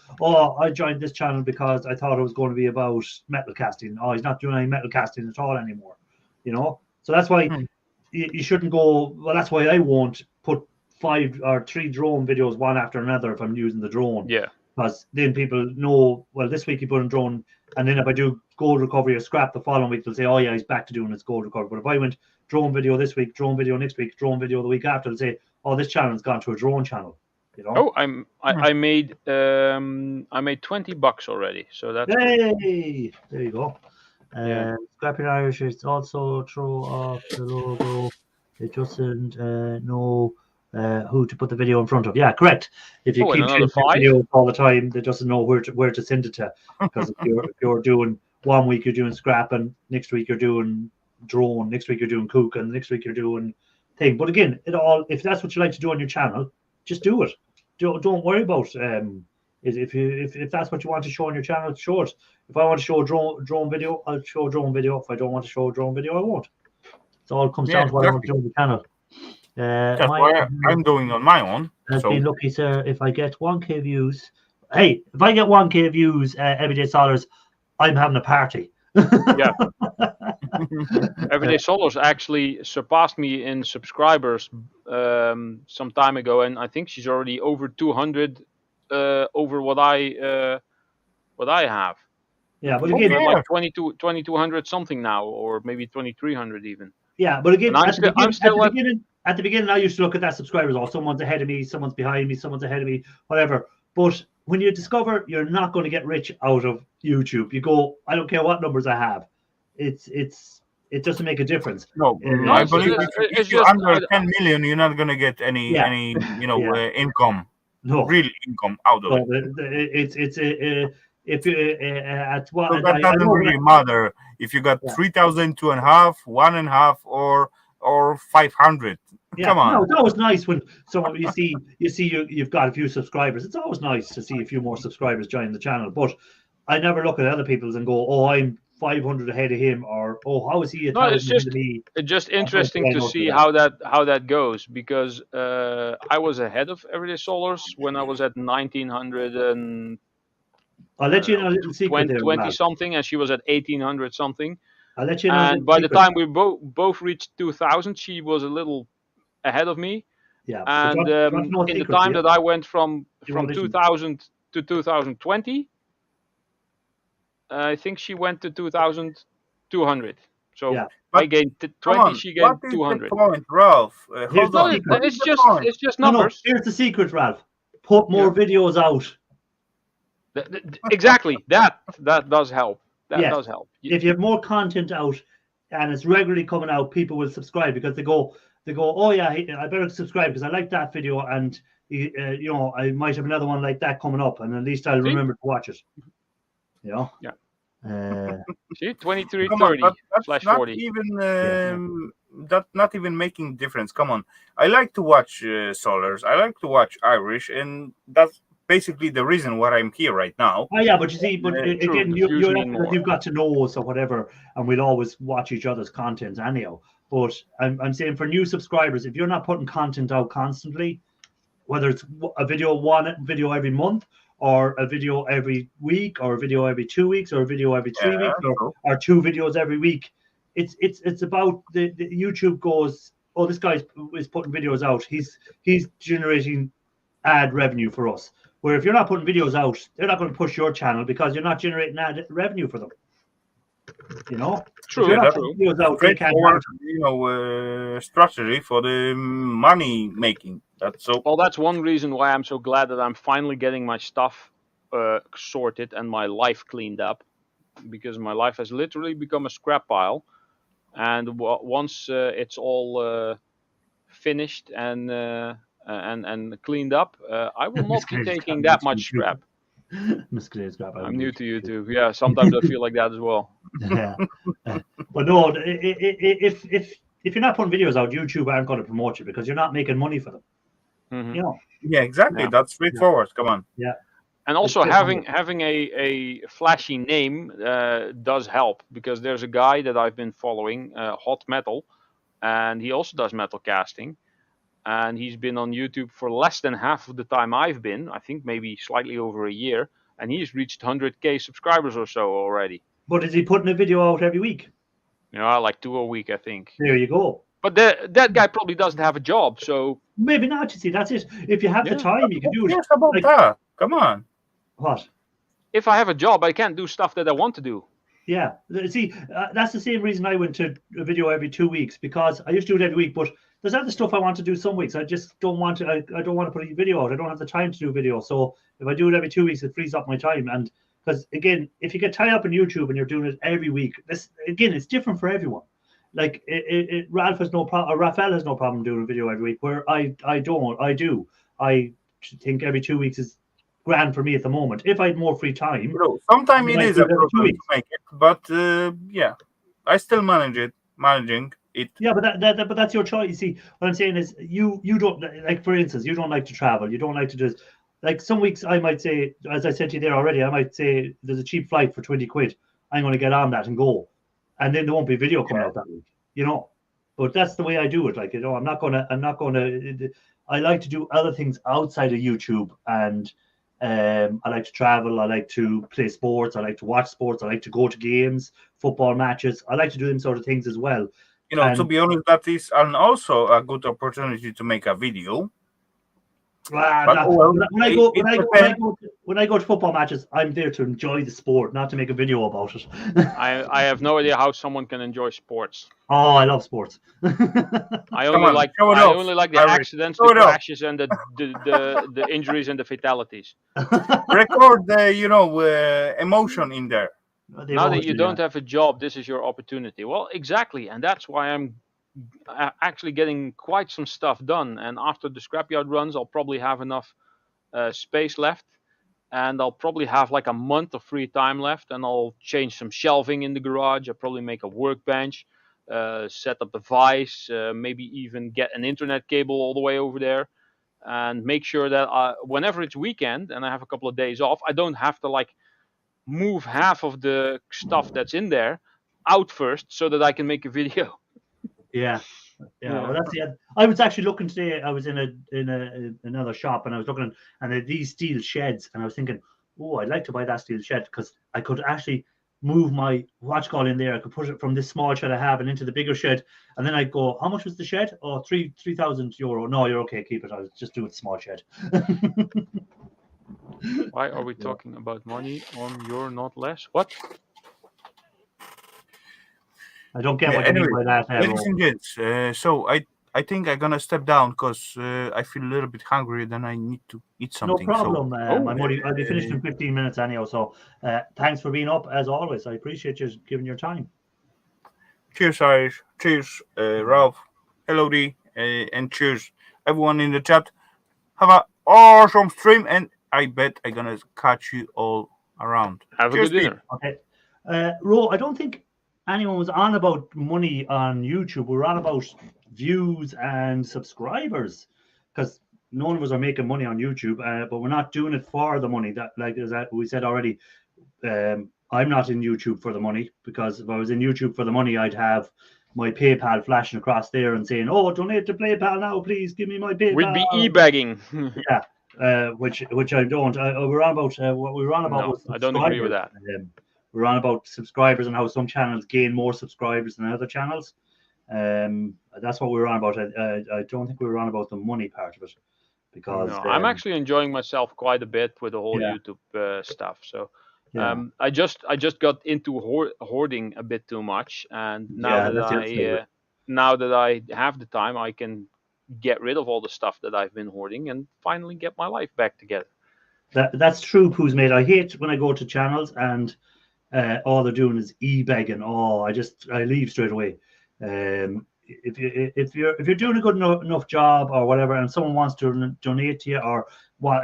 I joined this channel because I thought it was going to be about metal casting. He's not doing any metal casting at all anymore, So that's why you shouldn't go, well, that's why I won't put 5 or 3 drone videos one after another if I'm using the drone. Yeah. Because then people know, well, this week you put in drone, and then if I do gold recovery or scrap the following week, they'll say, he's back to doing his gold recovery. But if I went drone video this week, drone video next week, drone video the week after, they'll say, this channel's gone to a drone channel. I made $20 already, so that's hey, there you go. Scrapping Irish is also throw off the logo. It doesn't know who to put the video in front of. Yeah, correct. If you keep changing videos all the time, it doesn't know where to send it to. Because if you're doing 1 week you're doing scrap, and next week you're doing drone, next week you're doing cook, and next week you're doing thing. But again, if that's what you like to do on your channel, just do it. Don't worry about if that's what you want to show on your channel, show it. If I want to show a drone video, I'll show a drone video. If I don't want to show a drone video, I won't. It all comes down to what I want to do on the channel. That's what I'm doing on my own. I've been lucky, sir. If I get 1K views, if I get 1K views, Everyday Solars, I'm having a party. Yeah. Everyday Solars actually surpassed me in subscribers some time ago, and I think she's already over 200 over what I have. Yeah, but again, like 2200 something now, or maybe 2300 even. Yeah, but again, at the beginning, I used to look at that subscribers. Someone's ahead of me, someone's behind me, someone's ahead of me, whatever. But when you discover you're not going to get rich out of YouTube, you go, I don't care what numbers I have. It doesn't make a difference. No, I believe if you're under 10 million, you're not going to get any income. No, real income out of it. If you at what so that doesn't really matter if you got 3,000, 2.5, 1.5, or 500. Yeah, come on. No, it's always nice when someone you've got a few subscribers. It's always nice to see a few more subscribers join the channel. But I never look at other people's and go, I'm 500 ahead of him, or how is he? No, it's just interesting to see how that goes, because I was ahead of Everyday Solars when I was at 1900 and I'll let you know a little secret 20 something, and she was at 1800 something. I'll let you know. And by the time we both reached 2000, she was a little ahead of me. Yeah. And in the time that I went from 2000 to 2020, I think she went to 2200. So I gained 20, she gained 200. What is the point, Ralph? It's just numbers. Here's the secret, Ralph. Put more videos out. Exactly. That does help. That does help. If you have more content out and it's regularly coming out, people will subscribe because they go, oh yeah, I better subscribe because I like that video, and I might have another one like that coming up, and at least I'll remember to watch it. Yeah. See, 2330/40. That's not even making difference. Come on, I like to watch Solars. I like to watch Irish, and that's basically the reason why I'm here right now. Oh yeah, but you see, again, you've got to know us or whatever, and we'll always watch each other's content anyhow. But I'm saying for new subscribers, if you're not putting content out constantly, whether it's one video every month, or a video every week, or a video every 2 weeks, or a video every 3 weeks, or 2 videos every week, it's about the YouTube goes, this guy is putting videos out. He's generating ad revenue for us. Where if you're not putting videos out, they're not going to push your channel because you're not generating ad revenue for them. True. Videos out, strategy for the money making. Well, that's one reason why I'm so glad that I'm finally getting my stuff sorted and my life cleaned up, because my life has literally become a scrap pile. And once it's all finished and cleaned up, I will not be taking that much scrap. Muscadine Scrap. I'm new to YouTube. Yeah, sometimes I feel like that as well. Yeah. But no, if you're not putting videos out, YouTube aren't going to promote you because you're not making money for them. Mhm. You know. Yeah, exactly. Yeah. That's straightforward. Come on. Yeah. And also It's having a flashy name does help, because there's a guy that I've been following, Hot Metal, and he also does metal casting, and he's been on YouTube for less than half of the time I've been. I think maybe slightly over a year, and he's reached 100K subscribers or so already. But is he putting a video out every week? You know, like 2 a week, I think. There you go. But that guy probably doesn't have a job, so Maybe not. You see, that's it. If you have the Yeah. time, you can do it. Yes, about Like- that. Come on. What? if I have a job, I can't do stuff that I want to do. Yeah. See, that's the same reason I went to a video every 2 weeks, because I used to do it every week, but there's other stuff I want to do some weeks. I just don't want to. I don't want to put a video out. I don't have the time to do video. So if I do it every 2 weeks, it frees up my time. And because again, if you get tied up in YouTube and you're doing it every week, this again, it's different for everyone. Like Ralph has no problem, or Raphael has no problem doing a video every week. Where I don't. I do. I think every 2 weeks is grand for me at the moment. If I had more free time, You know, sometimes it Like is a every 2 problem to weeks. make it, but yeah, I still managing it. yeah, but but that's your choice. You see, what I'm saying is, you don't like, for instance, you don't like to travel. You don't like to do. Like some weeks, I might say, as I said to you there already, I might say there's a cheap flight for 20 quid. I'm going to get on that and go, and then there won't be a video coming out that week. You know, but that's the way I do it. Like, you know, I'm not gonna. I like to do other things outside of YouTube, and I like to travel. I like to play sports. I like to watch sports. I like to go to games, football matches. I like to do them sort of things as well. You know, to And- be honest, that is also a good opportunity to make a video. When I go to football matches, I'm there to enjoy the sport, not to make a video about it. I have no idea how someone can enjoy sports. Oh, I love sports. I Come only on, like show it I off, only like the Harry. accidents, Show the it off. crashes, and the injuries and the fatalities. Record the emotion in there. Now that you don't have a job, this is your opportunity. Well, exactly, and that's why I'm actually getting quite some stuff done. And after the scrapyard runs, I'll probably have enough space left, and I'll probably have like a month of free time left, and I'll change some shelving in the garage. I'll probably make a workbench, set up a vise, maybe even get an internet cable all the way over there, and make sure that whenever it's weekend and I have a couple of days off, I don't have to like move half of the stuff that's in there out first so that I can make a video. Yeah. Yeah. Well, that's it. I was actually looking today. I was in another shop, and I was looking, and they had these steel sheds, and I was thinking, oh, I'd like to buy that steel shed, because I could actually move my watch call in there. I could put it from this small shed I have and into the bigger shed, and then I'd go, how much was the shed? Oh, 3,000 euro. No, you're okay, keep it. I'll just do it small shed. Why are we talking about money on your not less? What? I don't get Yeah, what you mean anyway, by that. Ladies and gents, so I think I'm gonna step down because I feel a little bit hungry. Then I need to eat No something. problem. I'll be finished uh, in 15 minutes anyhow. So thanks for being up as always. I appreciate you giving your time. So cheers, Irish. Cheers, Ralph. Hello, D. And cheers, everyone in the chat. Have an awesome stream, and I bet I'm gonna catch you all around. Have a Cheers, good dinner. Okay. Ro, I don't think anyone was on about money on YouTube. We were on about views and subscribers, because none of us are making money on YouTube, but we're not doing it for the money. That, like as we said already, I'm not in YouTube for the money, because if I was in YouTube for the money, I'd have my PayPal flashing across there and saying, "Oh, donate to PayPal now, please give me my PayPal." We'd be e-bagging. Which I don't. We're on about what we were on about. No, was I don't agree with that. We're on about subscribers and how some channels gain more subscribers than other channels. That's what we were on about. I don't think we were on about the money part of it, because No, I'm actually enjoying myself quite a bit with the whole Yeah. YouTube stuff. So yeah. I just got into hoarding a bit too much, and Yeah, that's your favorite. now that I have the time, I can get rid of all the stuff that I've been hoarding and finally get my life back together. That's true, Pooh's mate. I hate when I go to channels and all they're doing is e-begging. Oh, I leave straight away. If you're doing a good enough job or whatever, and someone wants to donate to you, or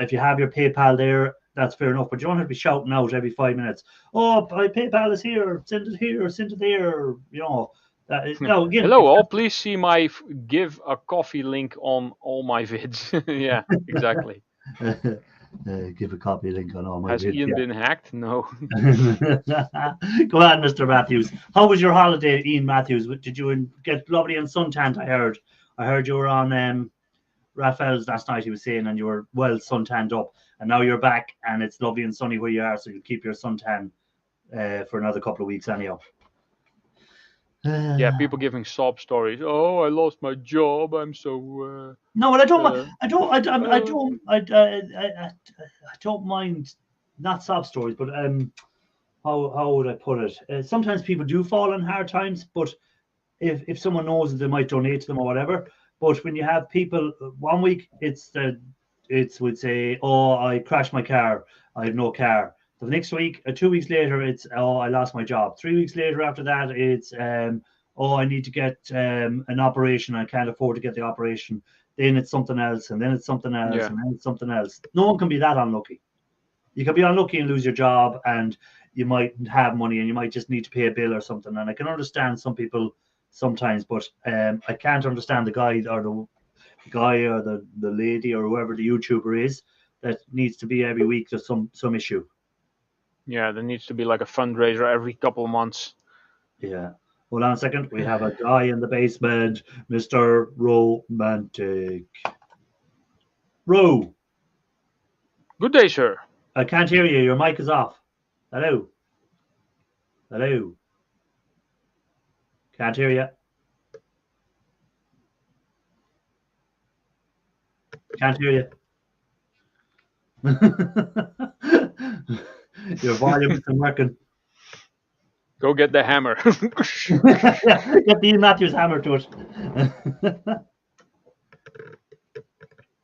if you have your PayPal there, that's fair enough. But you don't have to be shouting out every 5 minutes. Oh, my PayPal is here. Send it here. Send it there. You know. No, again, Hello all, please see my give a coffee link on all my vids. Yeah, exactly. give a copy link on all my Has vids. Ian been hacked? No. Go on, Mr. Matthews. How was your holiday, Ian Matthews? Did you get lovely and suntanned? I heard you were on Raphael's last night. He was saying, and you were well suntanned up, and now you're back, and it's lovely and sunny where you are. So you'll keep your suntan for another couple of weeks, anyhow. Yeah, people giving sob stories. Oh, I lost my job. I'm so. No, well, I don't mind not sob stories, but how would I put it? Sometimes people do fall on hard times, but if someone knows that they might donate to them or whatever. But when you have people, 1 week it's would say, oh, I crashed my car, I have no car. The next week, 2 weeks later, it's, oh, I lost my job. 3 weeks later after that, it's, oh, I need to get an operation. I can't afford to get the operation. Then it's something else, and then it's something else, Yeah. and then it's something else. No one can be that unlucky. You can be unlucky and lose your job, and you might have money, and you might just need to pay a bill or something. And I can understand some people sometimes, but I can't understand the guy or the lady or whoever the YouTuber is that needs to be every week there's some issue. Yeah, there needs to be like a fundraiser every couple of months. Yeah. Hold on a second. We have a guy in the basement, Mr. Romantic. Ro, Good day, sir. I can't hear you. Your mic is off. Hello. Hello. Can't hear you. Can't hear you. Your volume isn't working. Go get the hammer. Get the Ian Matthews hammer to it.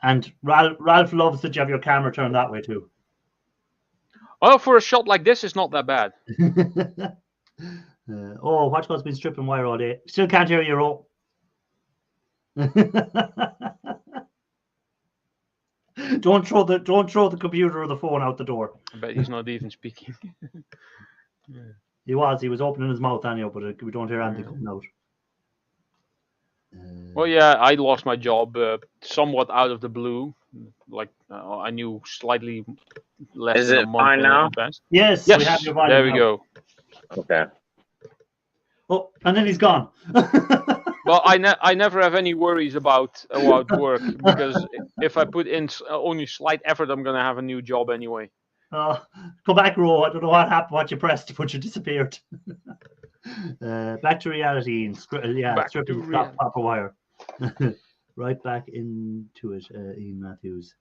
And Ralph loves that you have your camera turned that way too. Oh, for a shot like this, it's not that bad. Oh, Watchgod's been stripping wire all day. Still can't hear you, Ro. Don't throw the computer or the phone out the door. I bet he's not even speaking. He was opening his mouth anyhow, but we don't hear anything coming out. Well, yeah, I lost my job somewhat out of the blue. Like I knew slightly less Is than it a month fine in now? advance. Yes, Yes, we have your volume there we now. go. Okay. Oh, and then he's gone. Well, I never have any worries about work because if I put in only slight effort, I'm gonna have a new job anyway. Come back, Ro. I don't know what happened, what you pressed, but you disappeared. Back to reality. Back to Stripping reality. proper wire. Right back into it, Ian Matthews.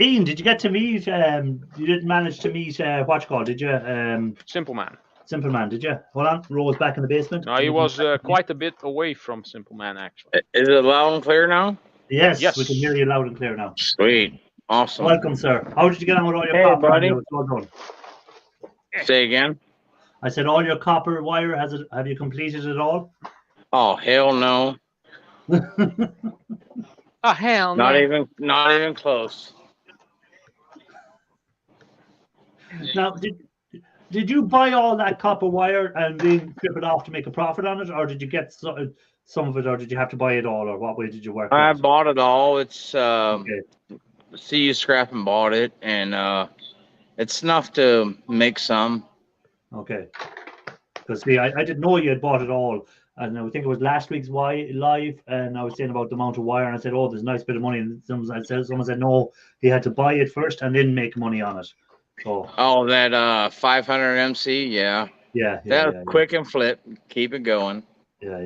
Ian, did you get to meet? You didn't manage to meet Watchcall, did you? Simple Man. Simple Man, did you? Hold on, Ro's back in the basement. No, he was quite a bit away from Simple Man actually. Is it loud and clear now? Yes, Yes. we can hear you loud and clear now. Sweet. Awesome. Welcome, sir. How did you get on with all your Hey, copper? buddy. It's all done. Say again? I said all your copper wire, have you completed it all? Oh, hell no. Ah, hell Not no. even close. Now, did you buy all that copper wire and then strip it off to make a profit on it, or did you get some of it, or did you have to buy it all, or what way did you work? I it? bought it all. It's Okay. CU Scrap and bought it, and it's enough to make some. Okay. Because see, I didn't know you had bought it all, and I think it was last week's live, and I was saying about the amount of wire, and I said, "Oh, there's a nice bit of money," and someone said, "No, he had to buy it first and then make money on it." So Oh, that 500 MC, yeah. yeah, That's quick and flip. Keep it going. Yeah.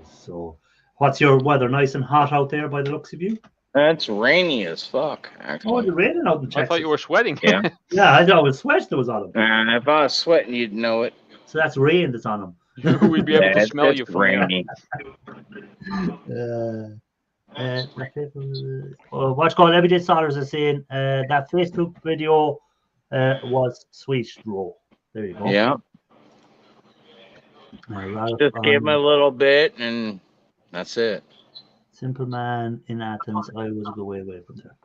So, what's your weather? Nice and hot out there, by the looks of you. It's rainy as fuck, Oh, actually. it's raining out in Texas. I thought you were sweating. Yeah. Yeah, I thought it was sweat that was on him. And if I was sweating, you'd know it. So that's rain that's on him. We'd be able to It's smell you from here. rainy. What's called Everyday Solders is saying that Facebook video was sweet, Ro. There you go. Yeah. Ralph, Just give me a little bit, and that's it. Simple Man in Athens. I was away from there.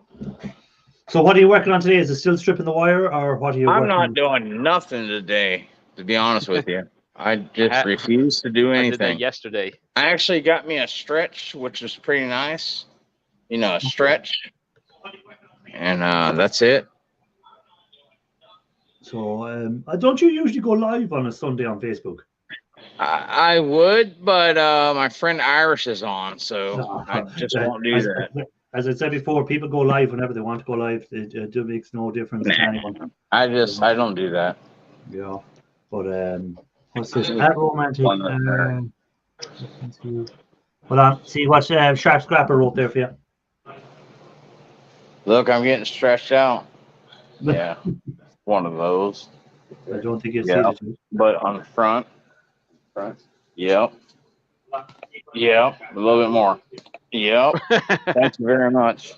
So what are you working on today? Is it still stripping the wire, or what are you I'm working not on? doing nothing today, to be honest with you. I just Ha- refuse to do I did that anything. yesterday. I actually got me a stretch, which is pretty nice. You know, a stretch. And that's it. So don't you usually go live on a Sunday on Facebook? I would, but my friend Irish is on, so No. I just Yeah, won't do that. As I said before, people go live whenever they want to go live. It makes no difference to Nah. anyone. I don't do that. Yeah. But what's this? At romantic. Let's see. Hold on. See what Sharp Scrapper wrote there for you. Look, I'm getting stretched out. Yeah, one of those. I don't think you'll Yeah. see it. But on the front. Yep. Yep. A little bit more. Yep. Thank you very much.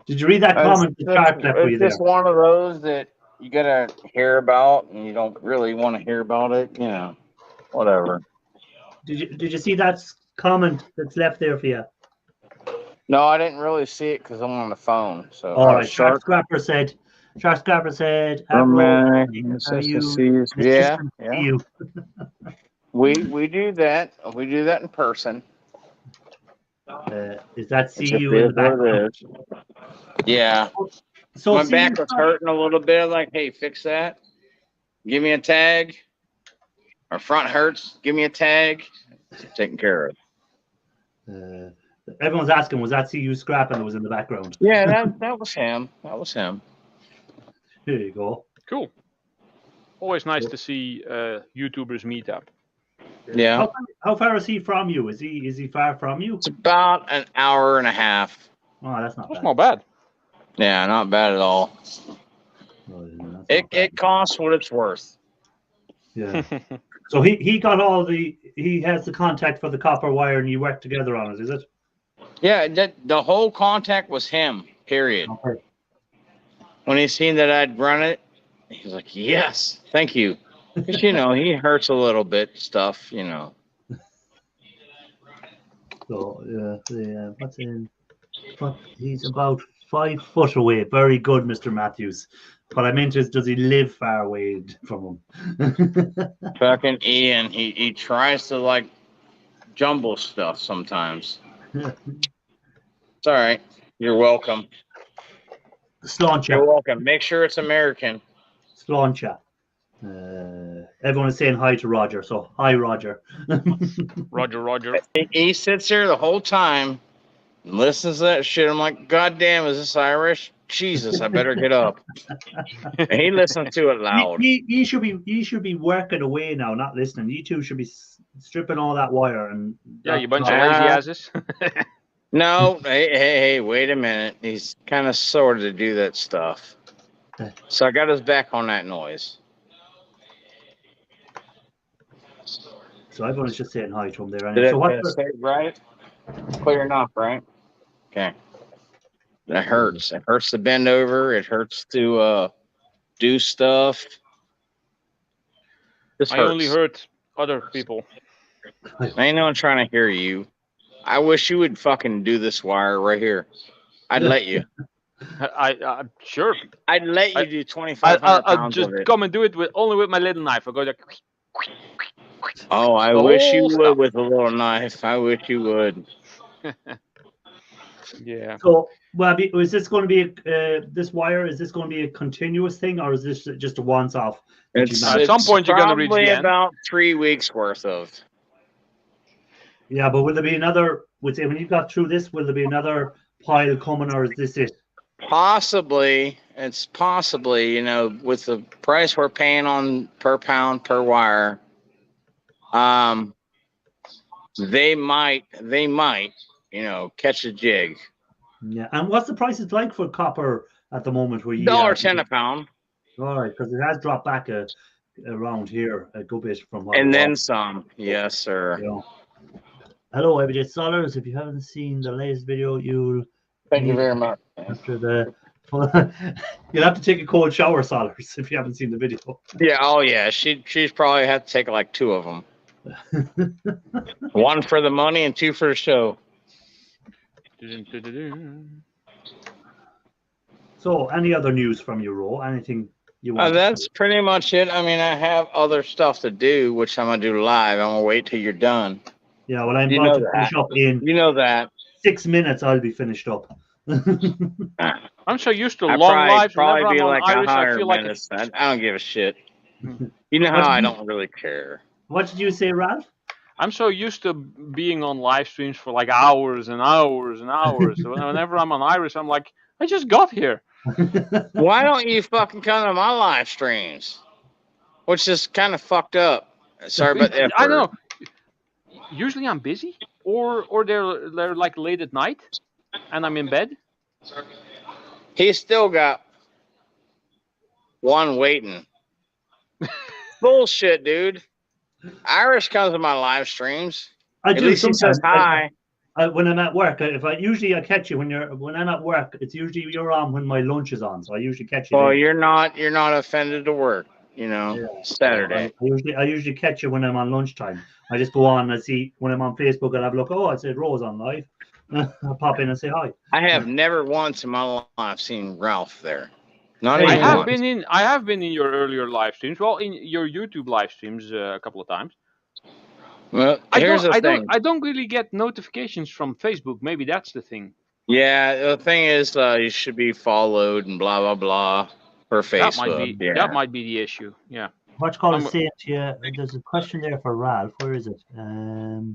Did you read that comment that Sharp left for you It's there? just one of those that you gotta hear about, and you don't really want to hear about it. You know, whatever. Did you see that comment that's left there for you? No, I didn't really see it because I'm on the phone. So, All right. Sharp Sharp. Scrapper said. Consistencies. Yeah, assistant yeah. to you. We do that. We do that in person. Is that It see just you in the is what background? it is. Yeah. So My see back you- was hurting a little bit. Like, hey, fix that. Give me a tag. My front hurts. Give me a tag. Taken care of. Everyone's asking, was that see you scrapping that was in the background? Yeah, that was him. That was him. There you go. Cool. Always nice to see YouTubers meet up. Yeah. How far is he from you? Is he far from you? It's about an hour and a half. Oh, that's not That's bad. not bad. Yeah, not bad at all. Oh, yeah, that's not It bad. costs what it's worth. Yeah. So he got he has the contact for the copper wire, and you work together on it, is it? Yeah, the whole contact was him. Period. Okay. When he seen that I'd run it, he was like, "Yes, thank you." Because he hurts a little bit. Stuff, So what's in? But he's about 5 foot away. Very good, Mr. Matthews. What I meant is, does he live far away from him? Fucking Ian, he tries to like jumble stuff sometimes. It's all right. You're welcome. Slauncha. You're welcome. Make sure it's American. Slauncha. Everyone is saying hi to Roger. So hi, Roger. Roger. He sits there the whole time and listens to that shit. I'm like, God damn, is this Irish? Jesus, I better get up. And he listens to it loud. He should be working away now, not listening. You two should be stripping all that wire and. Yeah, you bunch of lazy asses. No, hey, wait a minute. He's kind of sort of to do that stuff. So I got his back on that noise. So everyone's just saying hi to him there. Did So it say right? Clear enough, right? Okay. That hurts. It hurts to bend over. It hurts to do stuff. This I hurts. only heard other people. I ain't no one trying to hear you. I wish you would fucking do this wire right here. I'd let you. I'm sure. I'd let you do 2,500 I'll pounds just of it. come and do it only with my little knife. I go like. Oh, I the wish you whole would stuff. with a little knife. I wish you would. Yeah. So, well, is this going to be this wire? Is this going to be a continuous thing, or is this just a once-off? It's, At some point you're gonna reach the probably end. about 3 weeks worth of. Yeah, but will there be another? When you've got through this, will there be another pile coming, or is this it? Possibly, it's possibly, with the price we're paying on per pound per wire, they might, catch a jig. Yeah, and what's the prices like for copper at the moment? Where you $1.10 a pound, All right, because it has dropped back around here a good bit from what and it then was, some. Yes, sir. you know. Hello, ABJ Solars. If you haven't seen the latest video, you'll Thank you very much. after the you'll have to take a cold shower, Solars, if you haven't seen the video. Yeah. Oh, yeah. She's probably had to take like 2 of them. 1 for the money and 2 for the show. So, any other news from you, Ro? Anything you want? That's pretty much it. I mean, I have other stuff to do, which I'm gonna do live. I'm gonna wait till you're done. Yeah, well, I'm You about know to finish that. up in You know that. 6 minutes. I'll be finished up. I'm so used to I long lives. probably Whenever be I'm on like Irish, I 100 feel like minutes. I don't give a shit. You know What how did I you- don't really care. What did you say, Ralph? I'm so used to being on live streams for like hours and hours and hours. So whenever I'm on Irish, I'm like, I just got here. Why don't you fucking come to my live streams? Which is kind of fucked up. Sorry about that. I don't know. Usually I'm busy, or they're like late at night, and I'm in bed. He's still got one waiting. Bullshit, dude. Irish comes to my live streams. I At do least he sometimes. says hi. When I'm at work, if I usually I catch you when I'm at work. It's usually you're on when my lunch is on, so I usually catch you. Well, then. you're not offended to work. You know, Yeah. Saturday. I usually catch you when I'm on lunchtime. I just go on and see when I'm on Facebook. I'll have a look. Oh, I said Rose on live. I'll pop in and say hi. I have never once in my life seen Ralph there. Not Hey, even I once. have been in your earlier live streams. Well, in your YouTube live streams a couple of times. Well, here's the thing. I don't really get notifications from Facebook. Maybe that's the thing. Yeah, the thing is, you should be followed and blah blah blah for Facebook. That might be the issue. Yeah. What's called I'm- saying to you? There's a question there for Ralph. Where is it?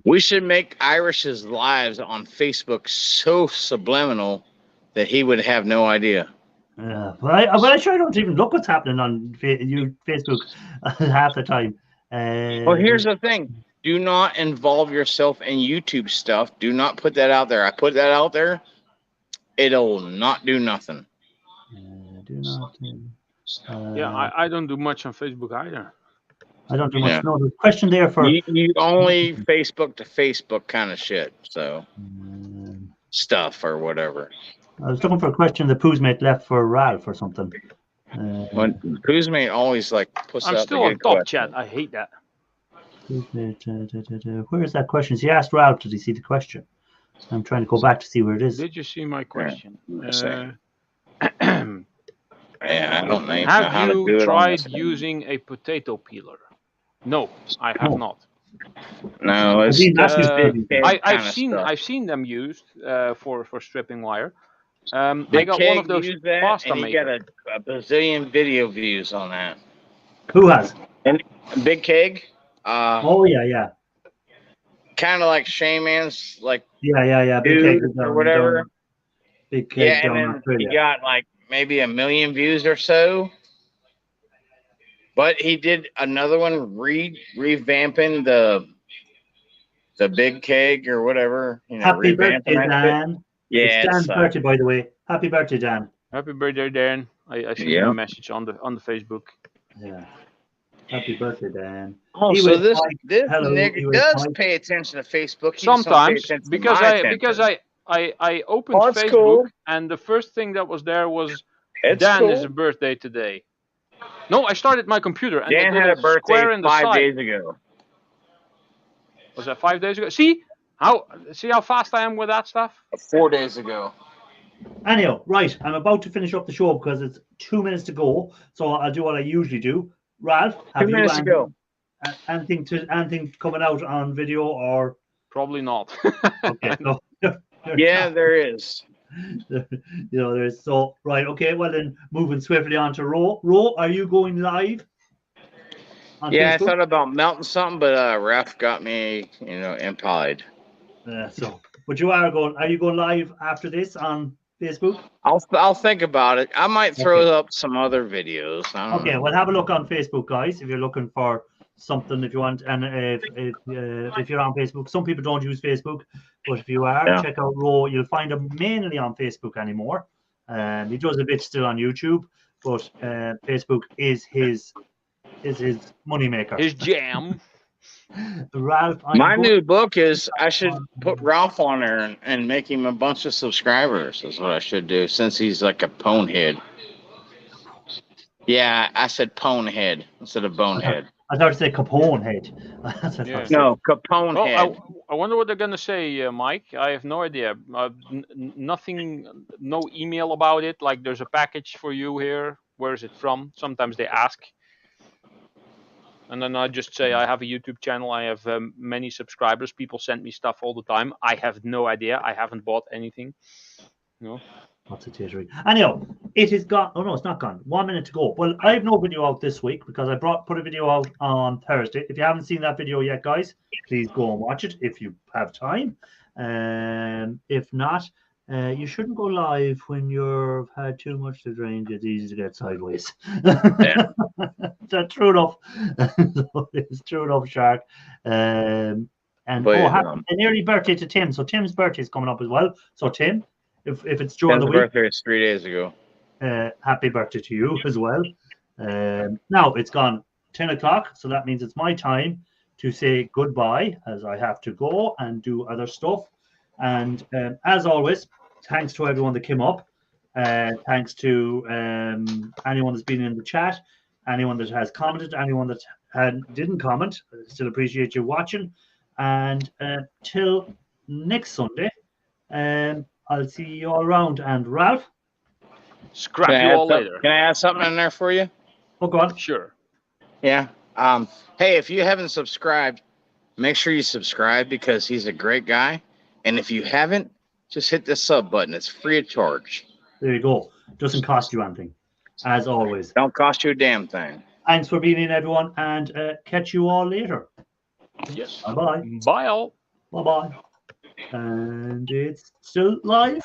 We should make Irish's lives on Facebook so subliminal that he would have no idea. But I sure don't even look what's happening on Facebook half the time. Well, here's the thing. Do not involve yourself in YouTube stuff. Do not put that out there. I put that out there. It'll not do nothing. Do not. Yeah, I don't do much on Facebook either. I don't do much. Yeah. No, there's a question there for. You only Facebook to Facebook kind of shit. So stuff or whatever. I was looking for a question the Poosmate left for Ralph or something. When Kuzmate always like puts I'm out still the on good top question. chat. I hate that. Where is that question? He asked Ralph, did he see the question? I'm trying to go back to see where it is. Did you see my question? Yeah, I don't know how Have to do you it on tried this. using a potato peeler? No, I have not. No, it's I mean, that's his just baby. I've seen them used for stripping wire. I Big got Keg one of those used that, pasta and he got makers. a bazillion video views on that. Who has? Big Keg, Oh yeah. kind of like Shaman's, like Yeah. Big dude Keg is or down- whatever. down- Big Keg Yeah, down in and then Australia. he got like maybe 1 million views or so. But he did another one revamping the Big Keg or whatever. You know, Happy revamping birthday, that shit. Dan. Yeah, It's Dan's so- birthday, by the way. Happy birthday, Dan. Happy birthday, Dan. I sent you Yeah. a message on the Facebook. Yeah. Happy birthday, Dan. Oh, He so was this like, this hello, he nigga was does like- pay attention to Facebook. He just don't pay Sometimes attention to because my I attention. because I opened Oh, that's Facebook cool. and the first thing that was there was It's Dan cool. is a birthday today. No, I started my computer and Dan the had a little square birthday in the 5 side. days ago. Was that 5 days ago? See how fast I am with that stuff? 4 days ago. Anyhow, right. I'm about to finish up the show because it's 2 minutes to go. So I'll do what I usually do. Ralph, 2 have you minutes ago. anything coming out on video or Probably not. okay? No. Yeah, there is. There's so right. Okay, well then, moving swiftly on to Ro. Ro, are you going live? On Yeah, I Facebook? thought about melting something, but Ref got me, implied. But you are going. Are you going live after this on Facebook? I'll think about it. I might throw Okay. up some other videos. I don't Okay, know. well, have a look on Facebook, guys, if you're looking for something, if you want, and if you're on Facebook. Some people don't use Facebook, but if you are, Yeah. check out Ro. You'll find him mainly on Facebook anymore. He does a bit still on YouTube, but Facebook is his moneymaker. His jam. Ralph, My new book is I should put Ralph on there and make him a bunch of subscribers. Is what I should do since he's like a ponehead. Yeah, I said ponehead instead of bonehead. I thought to say Capone head. That's what I Yeah. thought to say. No, Capone Well, head. I wonder what they're gonna say, Mike. I have no idea. Nothing, no email about it. Like, there's a package for you here. Where is it from? Sometimes they ask, and then I just say I have a YouTube channel. I have many subscribers. People send me stuff all the time. I have no idea. I haven't bought anything. No. Lots of teetering. Anyhow, it is gone. Oh no, it's not gone. 1 minute to go. Well, I have no video out this week because I put a video out on Thursday. If you haven't seen that video yet, guys, please go and watch it if you have time. If not, you shouldn't go live when you've had too much to drink. It's easy to get sideways. Yeah. That's true enough. It's true enough, Shark. And But, happy an early birthday to Tim. So Tim's birthday is coming up as well. So Tim, if it's during Tim's the week, birthday is 3 days ago. happy birthday to you as well. Now it's gone 10 o'clock, so that means it's my time to say goodbye as I have to go and do other stuff. And as always, thanks to everyone that came up. Thanks to anyone that's been in the chat, anyone that has commented, anyone that didn't comment. I still appreciate you watching. And till next Sunday, I'll see you all around. And Ralph? Scrap Can I you add all some- later. Can I add something in there for you? Oh, go on. Sure. Yeah. Hey, if you haven't subscribed, make sure you subscribe because he's a great guy. And if you haven't, just hit the sub button. It's free of charge. There you go. Doesn't cost you anything, as always. Don't cost you a damn thing. Thanks for being in, everyone, and catch you all later. Yes. Bye-bye. Bye all. Bye-bye. And it's still live.